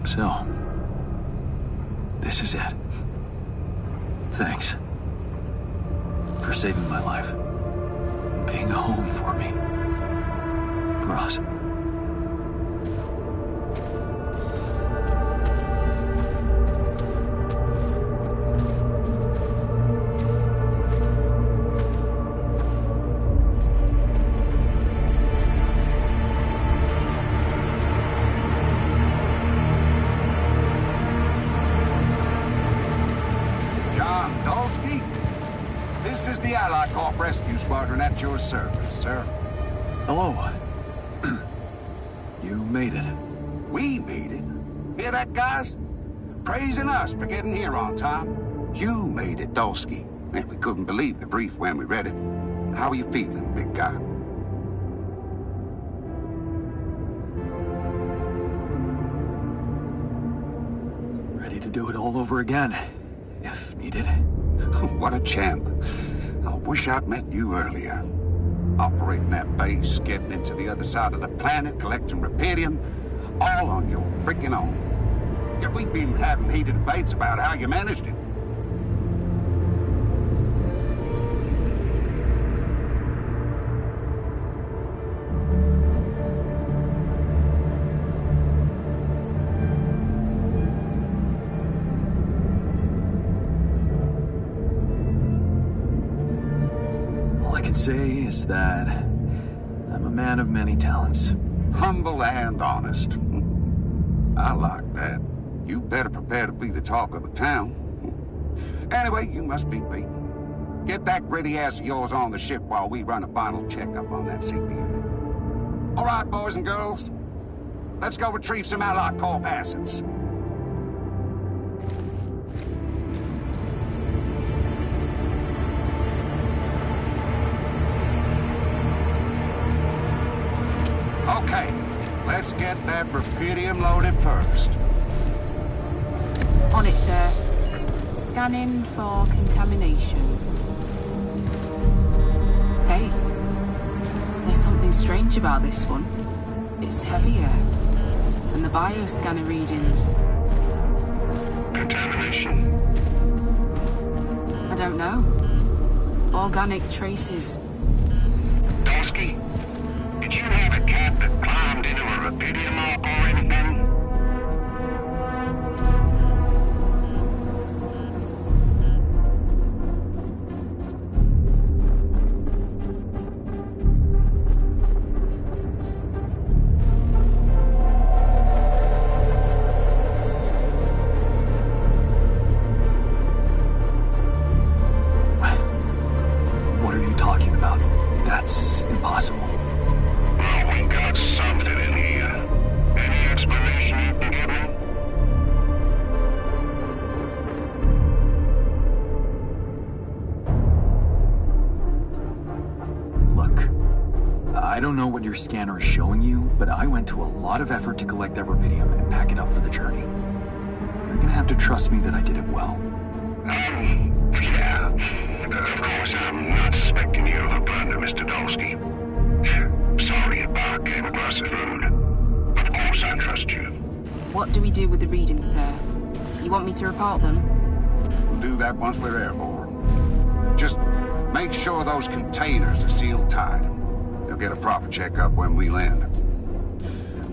So, this is it. Thanks for saving my life, being a home for me, for us. Rescue Squadron at your service, sir. Hello. You made it. We made it? Hear that, guys? Praising us for getting here on time. You made it, Dulski. And we couldn't believe the brief when we read it. How are you feeling, big guy? Ready to do it all over again, if needed. What a champ. I wish I'd met you earlier. Operating that base, getting into the other side of the planet, collecting Repedium, all on your freaking own. Yet we've been having heated debates about how you managed it. Say is that I'm a man of many talents. Humble and honest. I like that. You better prepare to be the talk of the town. Anyway, you must be beaten. Get that ready ass of yours on the ship while we run a final checkup on that CPU. All right, boys and girls. Let's go retrieve some Allied Corp assets. Okay, let's get that Repedium loaded first. On it, sir. Scanning for contamination. Hey, there's something strange about this one. It's heavier. And the bioscanner readings. Contamination? I don't know. Organic traces. Dulski, did you have a cat that climbed into a Repedium arc or anything? don't know what your scanner is showing you, but I went to a lot of effort to collect that rubidium and pack it up for the journey. You're gonna have to trust me that I did it well. Yeah. Of course, I'm not suspecting you of a blunder, Mr. Dolsky. Sorry a bar came across as rude. Of course I trust you. What do we do with the readings, sir? You want me to report them? We'll do that once we're airborne. Just make sure those containers are sealed tight. You'll get a proper checkup when we land.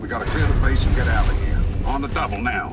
We gotta clear the base and get out of here. On the double now.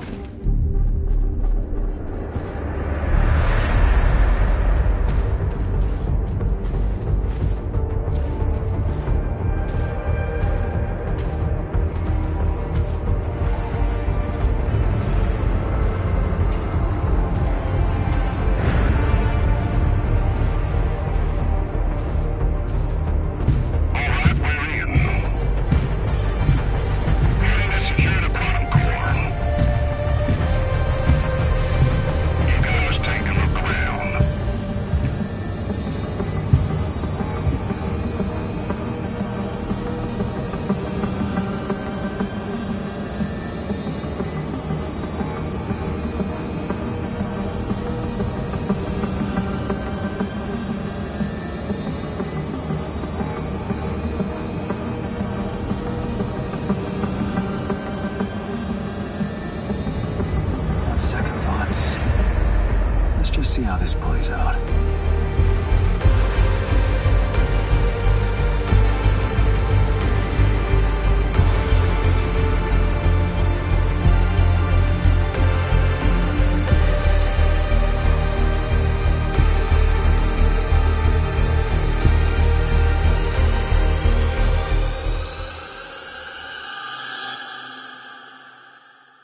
See how this plays out.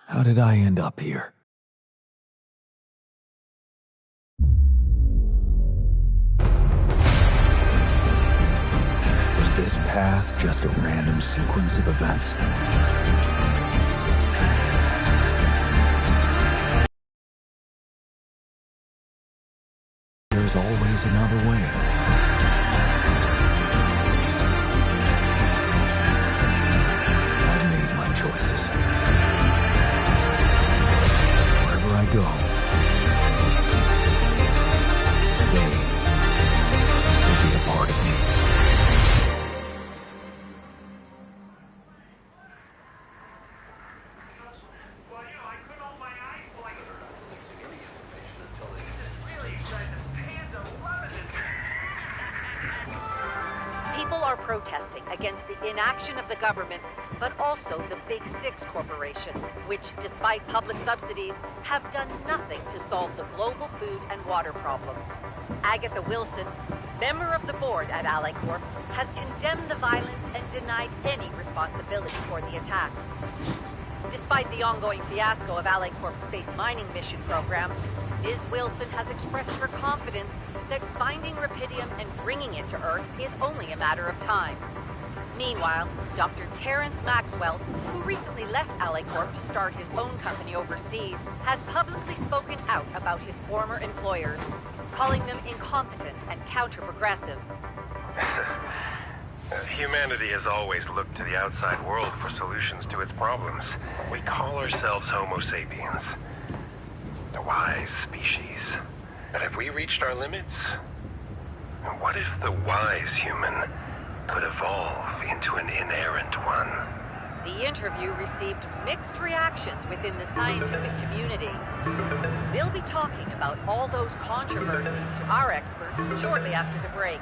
How did I end up here? This path just a random sequence of events? There's always another way. I've made my choices. Wherever I go, they will be a part of me. Protesting against the inaction of the government, but also the Big Six corporations, which, despite public subsidies, have done nothing to solve the global food and water problem. Agatha Wilson, member of the board at Allied Corp, has condemned the violence and denied any responsibility for the attacks. Despite the ongoing fiasco of Allied Corp's space mining mission program, Ms. Wilson has expressed her confidence that finding rubidium and bringing it to Earth is only a matter of time. Meanwhile, Dr. Terrence Maxwell, who recently left Allied Corp to start his own company overseas, has publicly spoken out about his former employers, calling them incompetent and counter-progressive. Humanity has always looked to the outside world for solutions to its problems. We call ourselves Homo sapiens, a wise species. But have we reached our limits? What if the wise human could evolve into an inerrant one? The interview received mixed reactions within the scientific community. We'll be talking about all those controversies to our experts shortly after the break.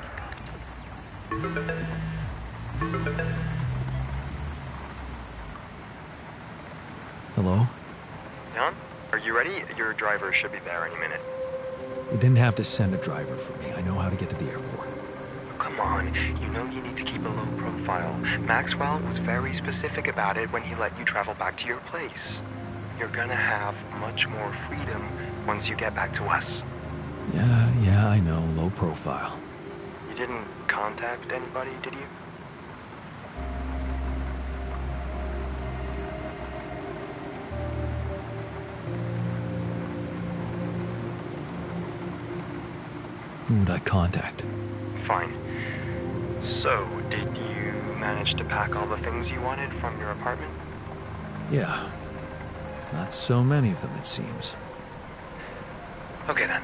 Hello? Jan, are you ready? Your driver should be there any minute. You didn't have to send a driver for me. I know how to get to the airport. Come on, you know you need to keep a low profile. Maxwell was very specific about it when he let you travel back to your place. You're gonna have much more freedom once you get back to us. Yeah, I know. Low profile. You didn't contact anybody, did you? Who would I contact? Fine. So, did you manage to pack all the things you wanted from your apartment? Yeah. Not so many of them, it seems. Okay then.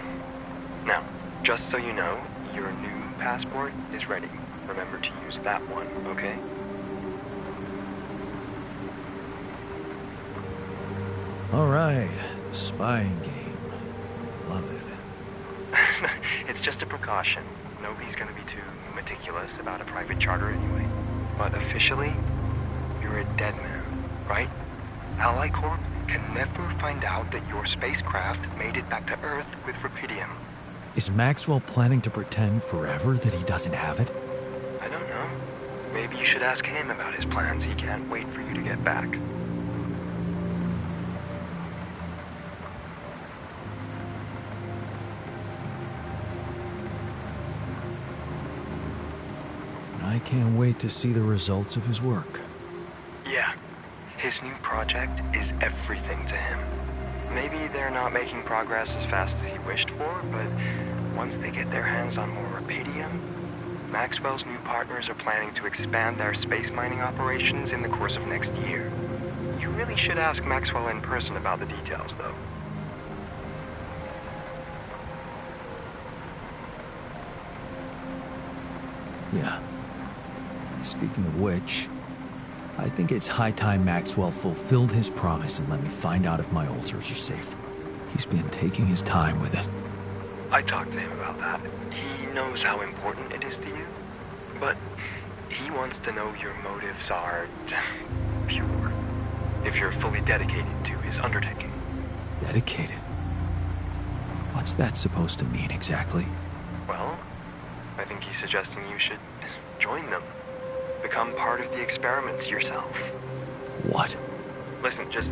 Now, just so you know, your new passport is ready. Remember to use that one, okay? All right, spying game. Love it. It's just a precaution. Nobody's gonna be too meticulous about a private charter anyway. But officially, you're a dead man, right? Ally Corp can never find out that your spacecraft made it back to Earth with Rapidium. Is Maxwell planning to pretend forever that he doesn't have it? I don't know. Maybe you should ask him about his plans. He can't wait for you to get back. I can't wait to see the results of his work. Yeah. His new project is everything to him. Maybe they're not making progress as fast as he wished for, but once they get their hands on more Rapidium, Maxwell's new partners are planning to expand their space mining operations in the course of next year. You really should ask Maxwell in person about the details, though. Yeah. Speaking of which, I think it's high time Maxwell fulfilled his promise and let me find out if my altars are safe. He's been taking his time with it. I talked to him about that. He knows how important it is to you, but he wants to know your motives are pure. If you're fully dedicated to his undertaking. Dedicated? What's that supposed to mean exactly? Well, I think he's suggesting you should join them. Become part of the experiments yourself. What? Listen, just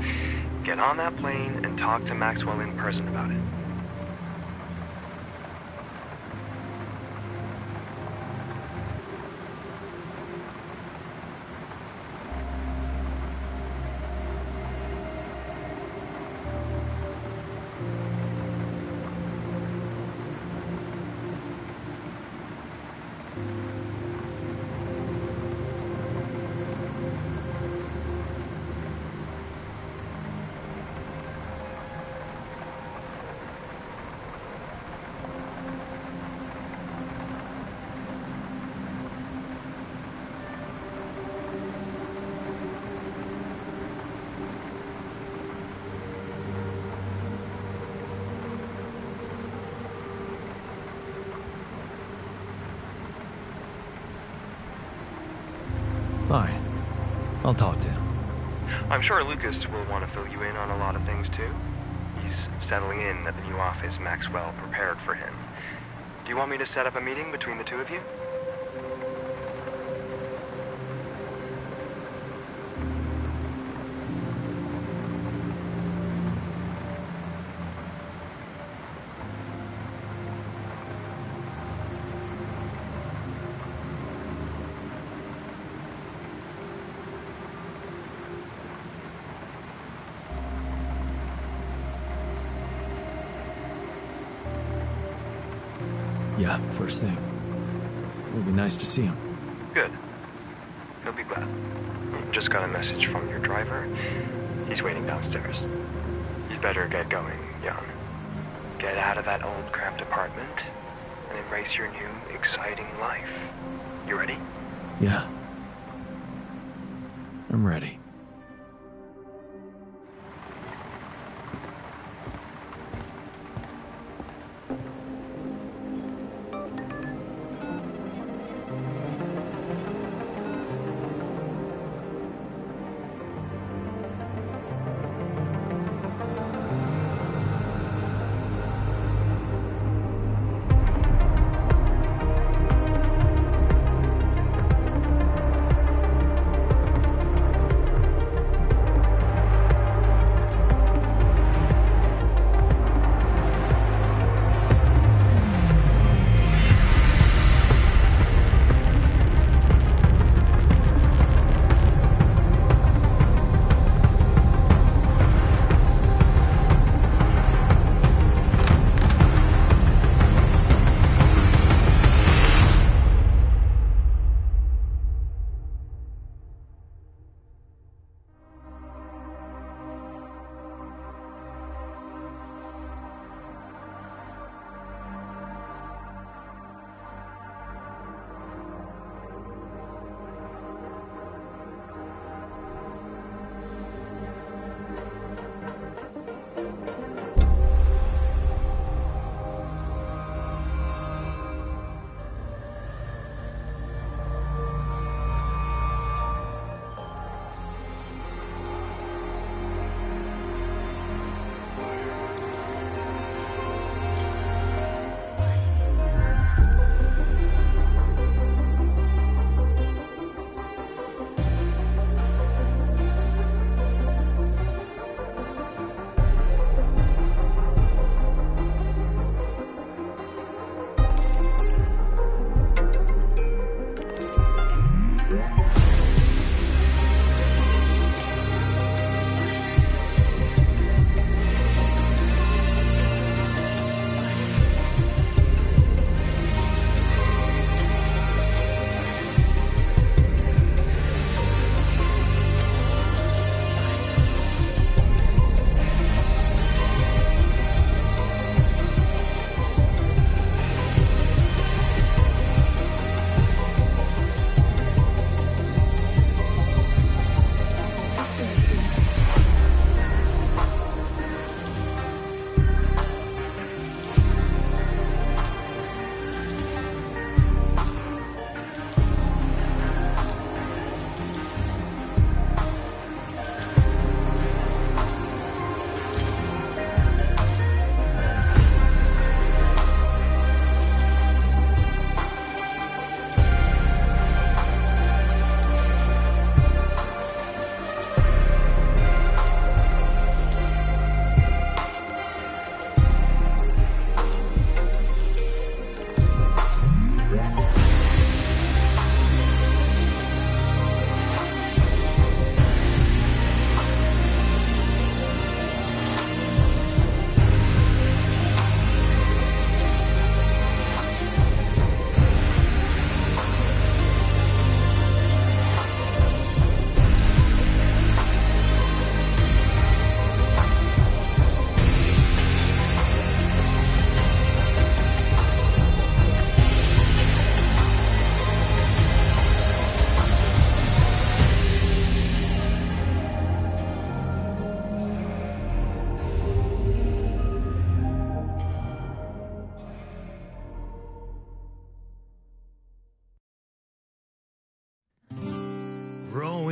get on that plane and talk to Maxwell in person about it. Fine. I'll talk to him. I'm sure Lucas will want to fill you in on a lot of things, too. He's settling in at the new office Maxwell prepared for him. Do you want me to set up a meeting between the two of you? Yeah, first thing. It'll be nice to see him. Good. He'll be glad. Just got a message from your driver. He's waiting downstairs. You'd better get going, Jan. Get out of that old cramped apartment and embrace your new, exciting life. You ready? Yeah. I'm ready.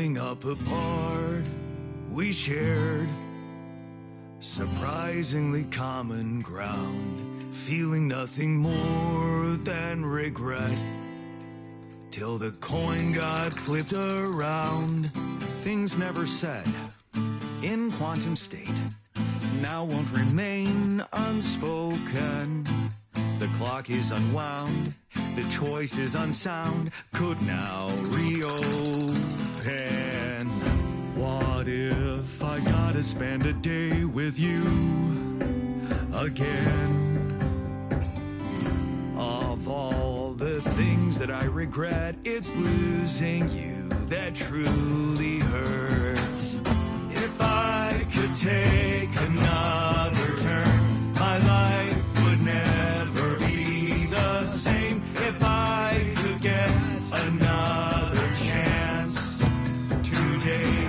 growing up apart, we shared surprisingly common ground, feeling nothing more than regret. Till the coin got flipped around. Things never said in quantum state now won't remain unspoken. The clock is unwound, the choice is unsound, could now reopen. What if I gotta spend a day with you again? Of all the things that I regret, it's losing you that truly hurts. If I could take another turn, my life would never be the same. If I could get another chance today.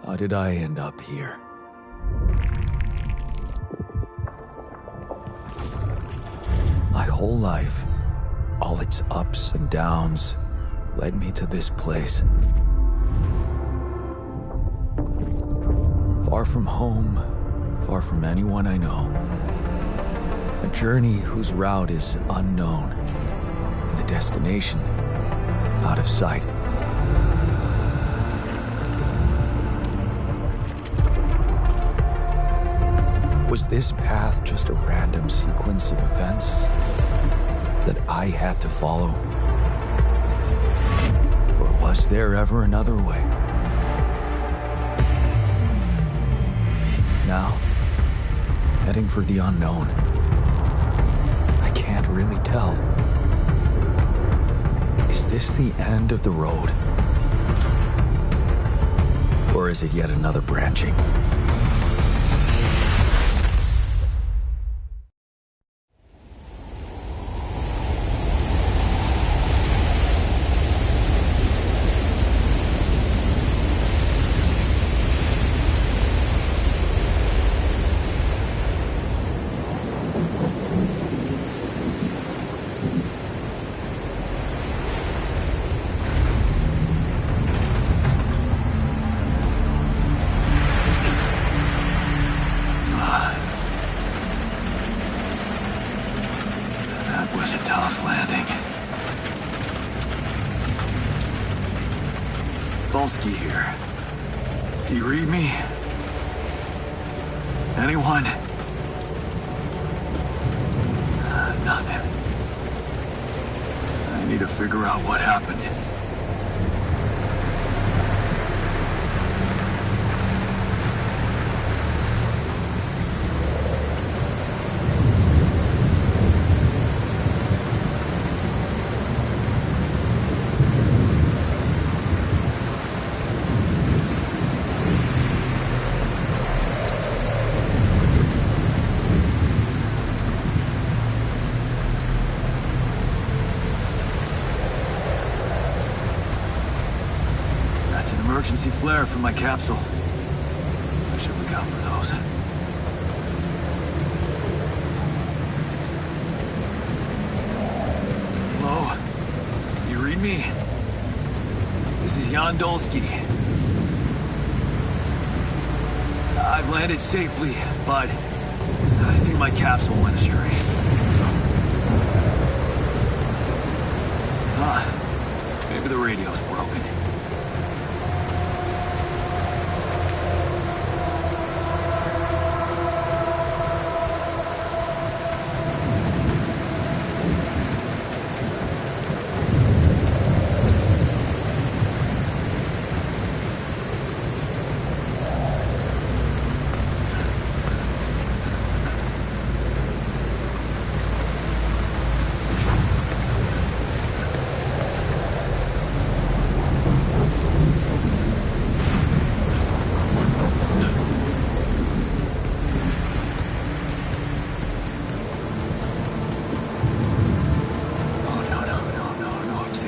How did I end up here? My whole life, all its ups and downs, led me to this place. Far from home, far from anyone I know. A journey whose route is unknown, and the destination out of sight. Was this path just a random sequence of events that I had to follow? Or was there ever another way? Now, heading for the unknown. I can't really tell. Is this the end of the road? Or is it yet another branching? Volsky here. Do you read me? Anyone? Nothing. I need to figure out what happened. emergency flare from my capsule. I should look out for those. Hello? You read me? This is Jan Dolsky. I've landed safely, but I think my capsule went astray. Maybe the radio's broken.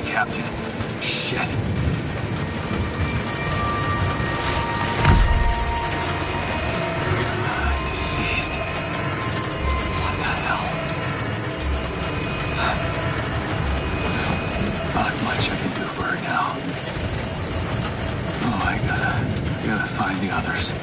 Captain. Shit. Deceased. What the hell? Not much I can do for her now. Oh, I gotta find the others.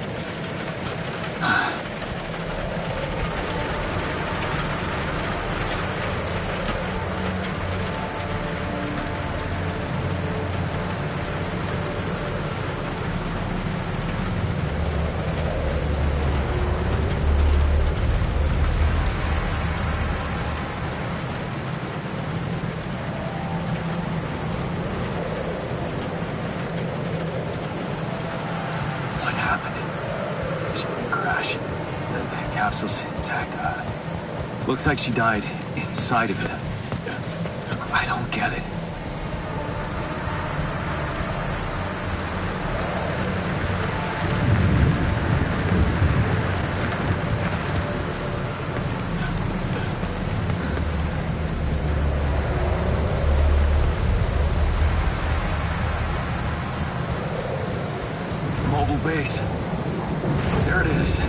Capsule's intact. Looks like she died inside of it. I don't get it. Mobile base. There it is.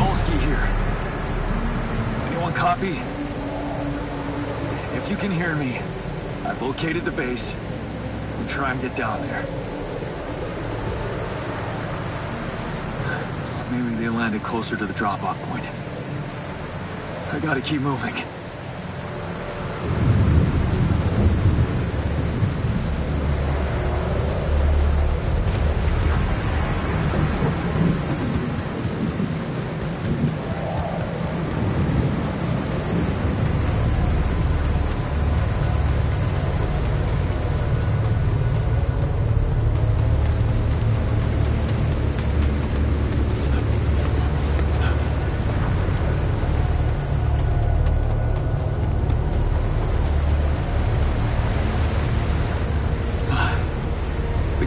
Dolsky here. Anyone copy? If you can hear me, I've located the base. We'll try and get down there. Maybe they landed closer to the drop-off point. I gotta keep moving.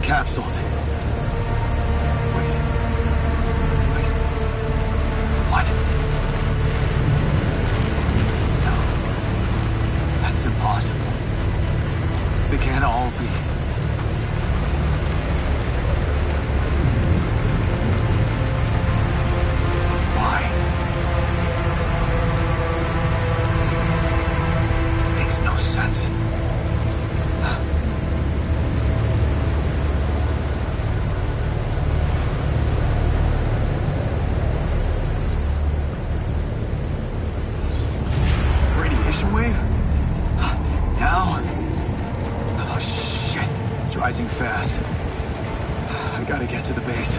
Capsules. Wait. What? No. That's impossible. They can't all be. Why? Makes no sense. Wave? Now? Oh, shit. It's rising fast. I gotta get to the base.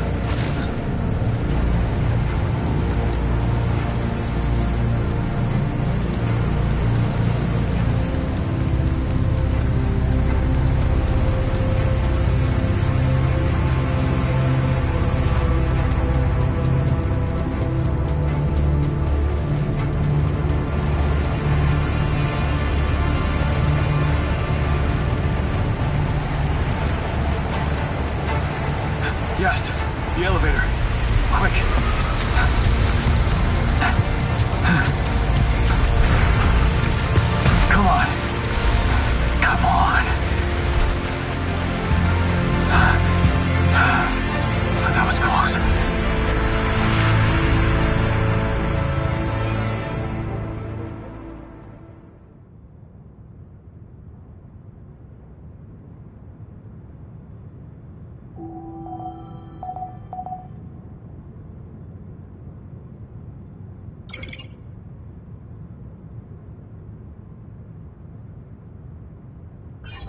Yes, the elevator.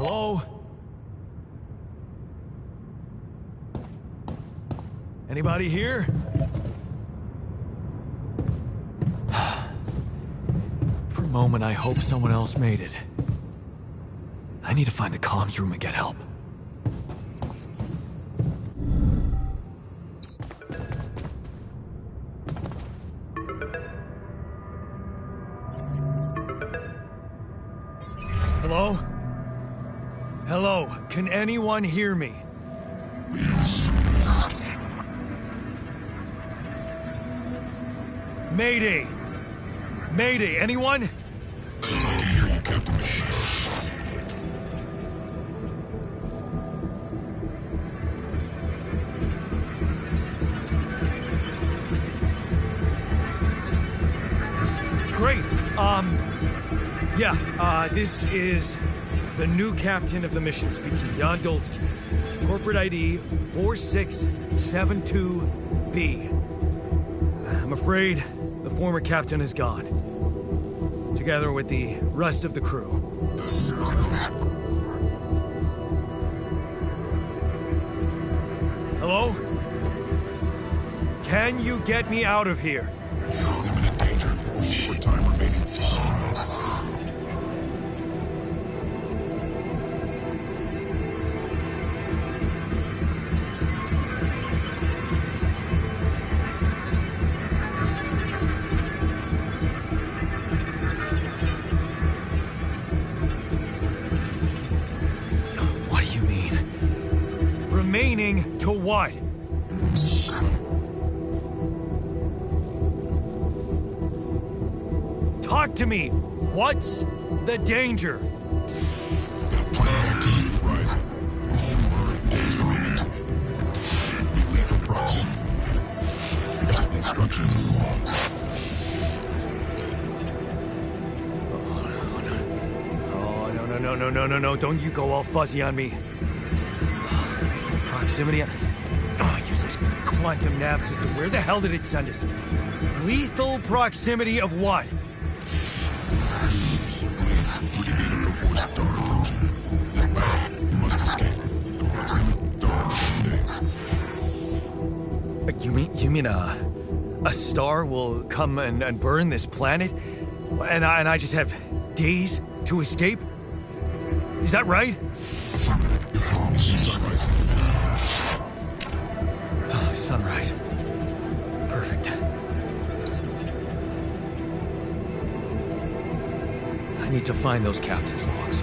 Hello? Anybody here? For a moment, I hope someone else made it. I need to find the comms room and get help. Hello? Hello? Can anyone hear me? Mayday! Mayday, anyone? I can hear you, Captain Machine. Great. This is the new captain of the mission speaking, Jan Dolsky. Corporate ID 4672B. I'm afraid the former captain is gone, together with the rest of the crew. Hello? Can you get me out of here? Imminent danger. Short time remaining to survive. What do you mean? Remaining to what? Talk to me! What's the danger? Planet activity rising. Fewer days remain. Be lethal proximity. Here's instructions and logs. Oh, no. Don't you go all fuzzy on me. Lethal proximity. Oh, useless quantum nav system. Where the hell did it send us? Lethal proximity of what? Before star approaching. It's bad. You must escape. Proximate star days. You mean a star will come and burn this planet? And I just have days to escape? Is that right? Sunrise. Perfect. I need to find those captain's logs.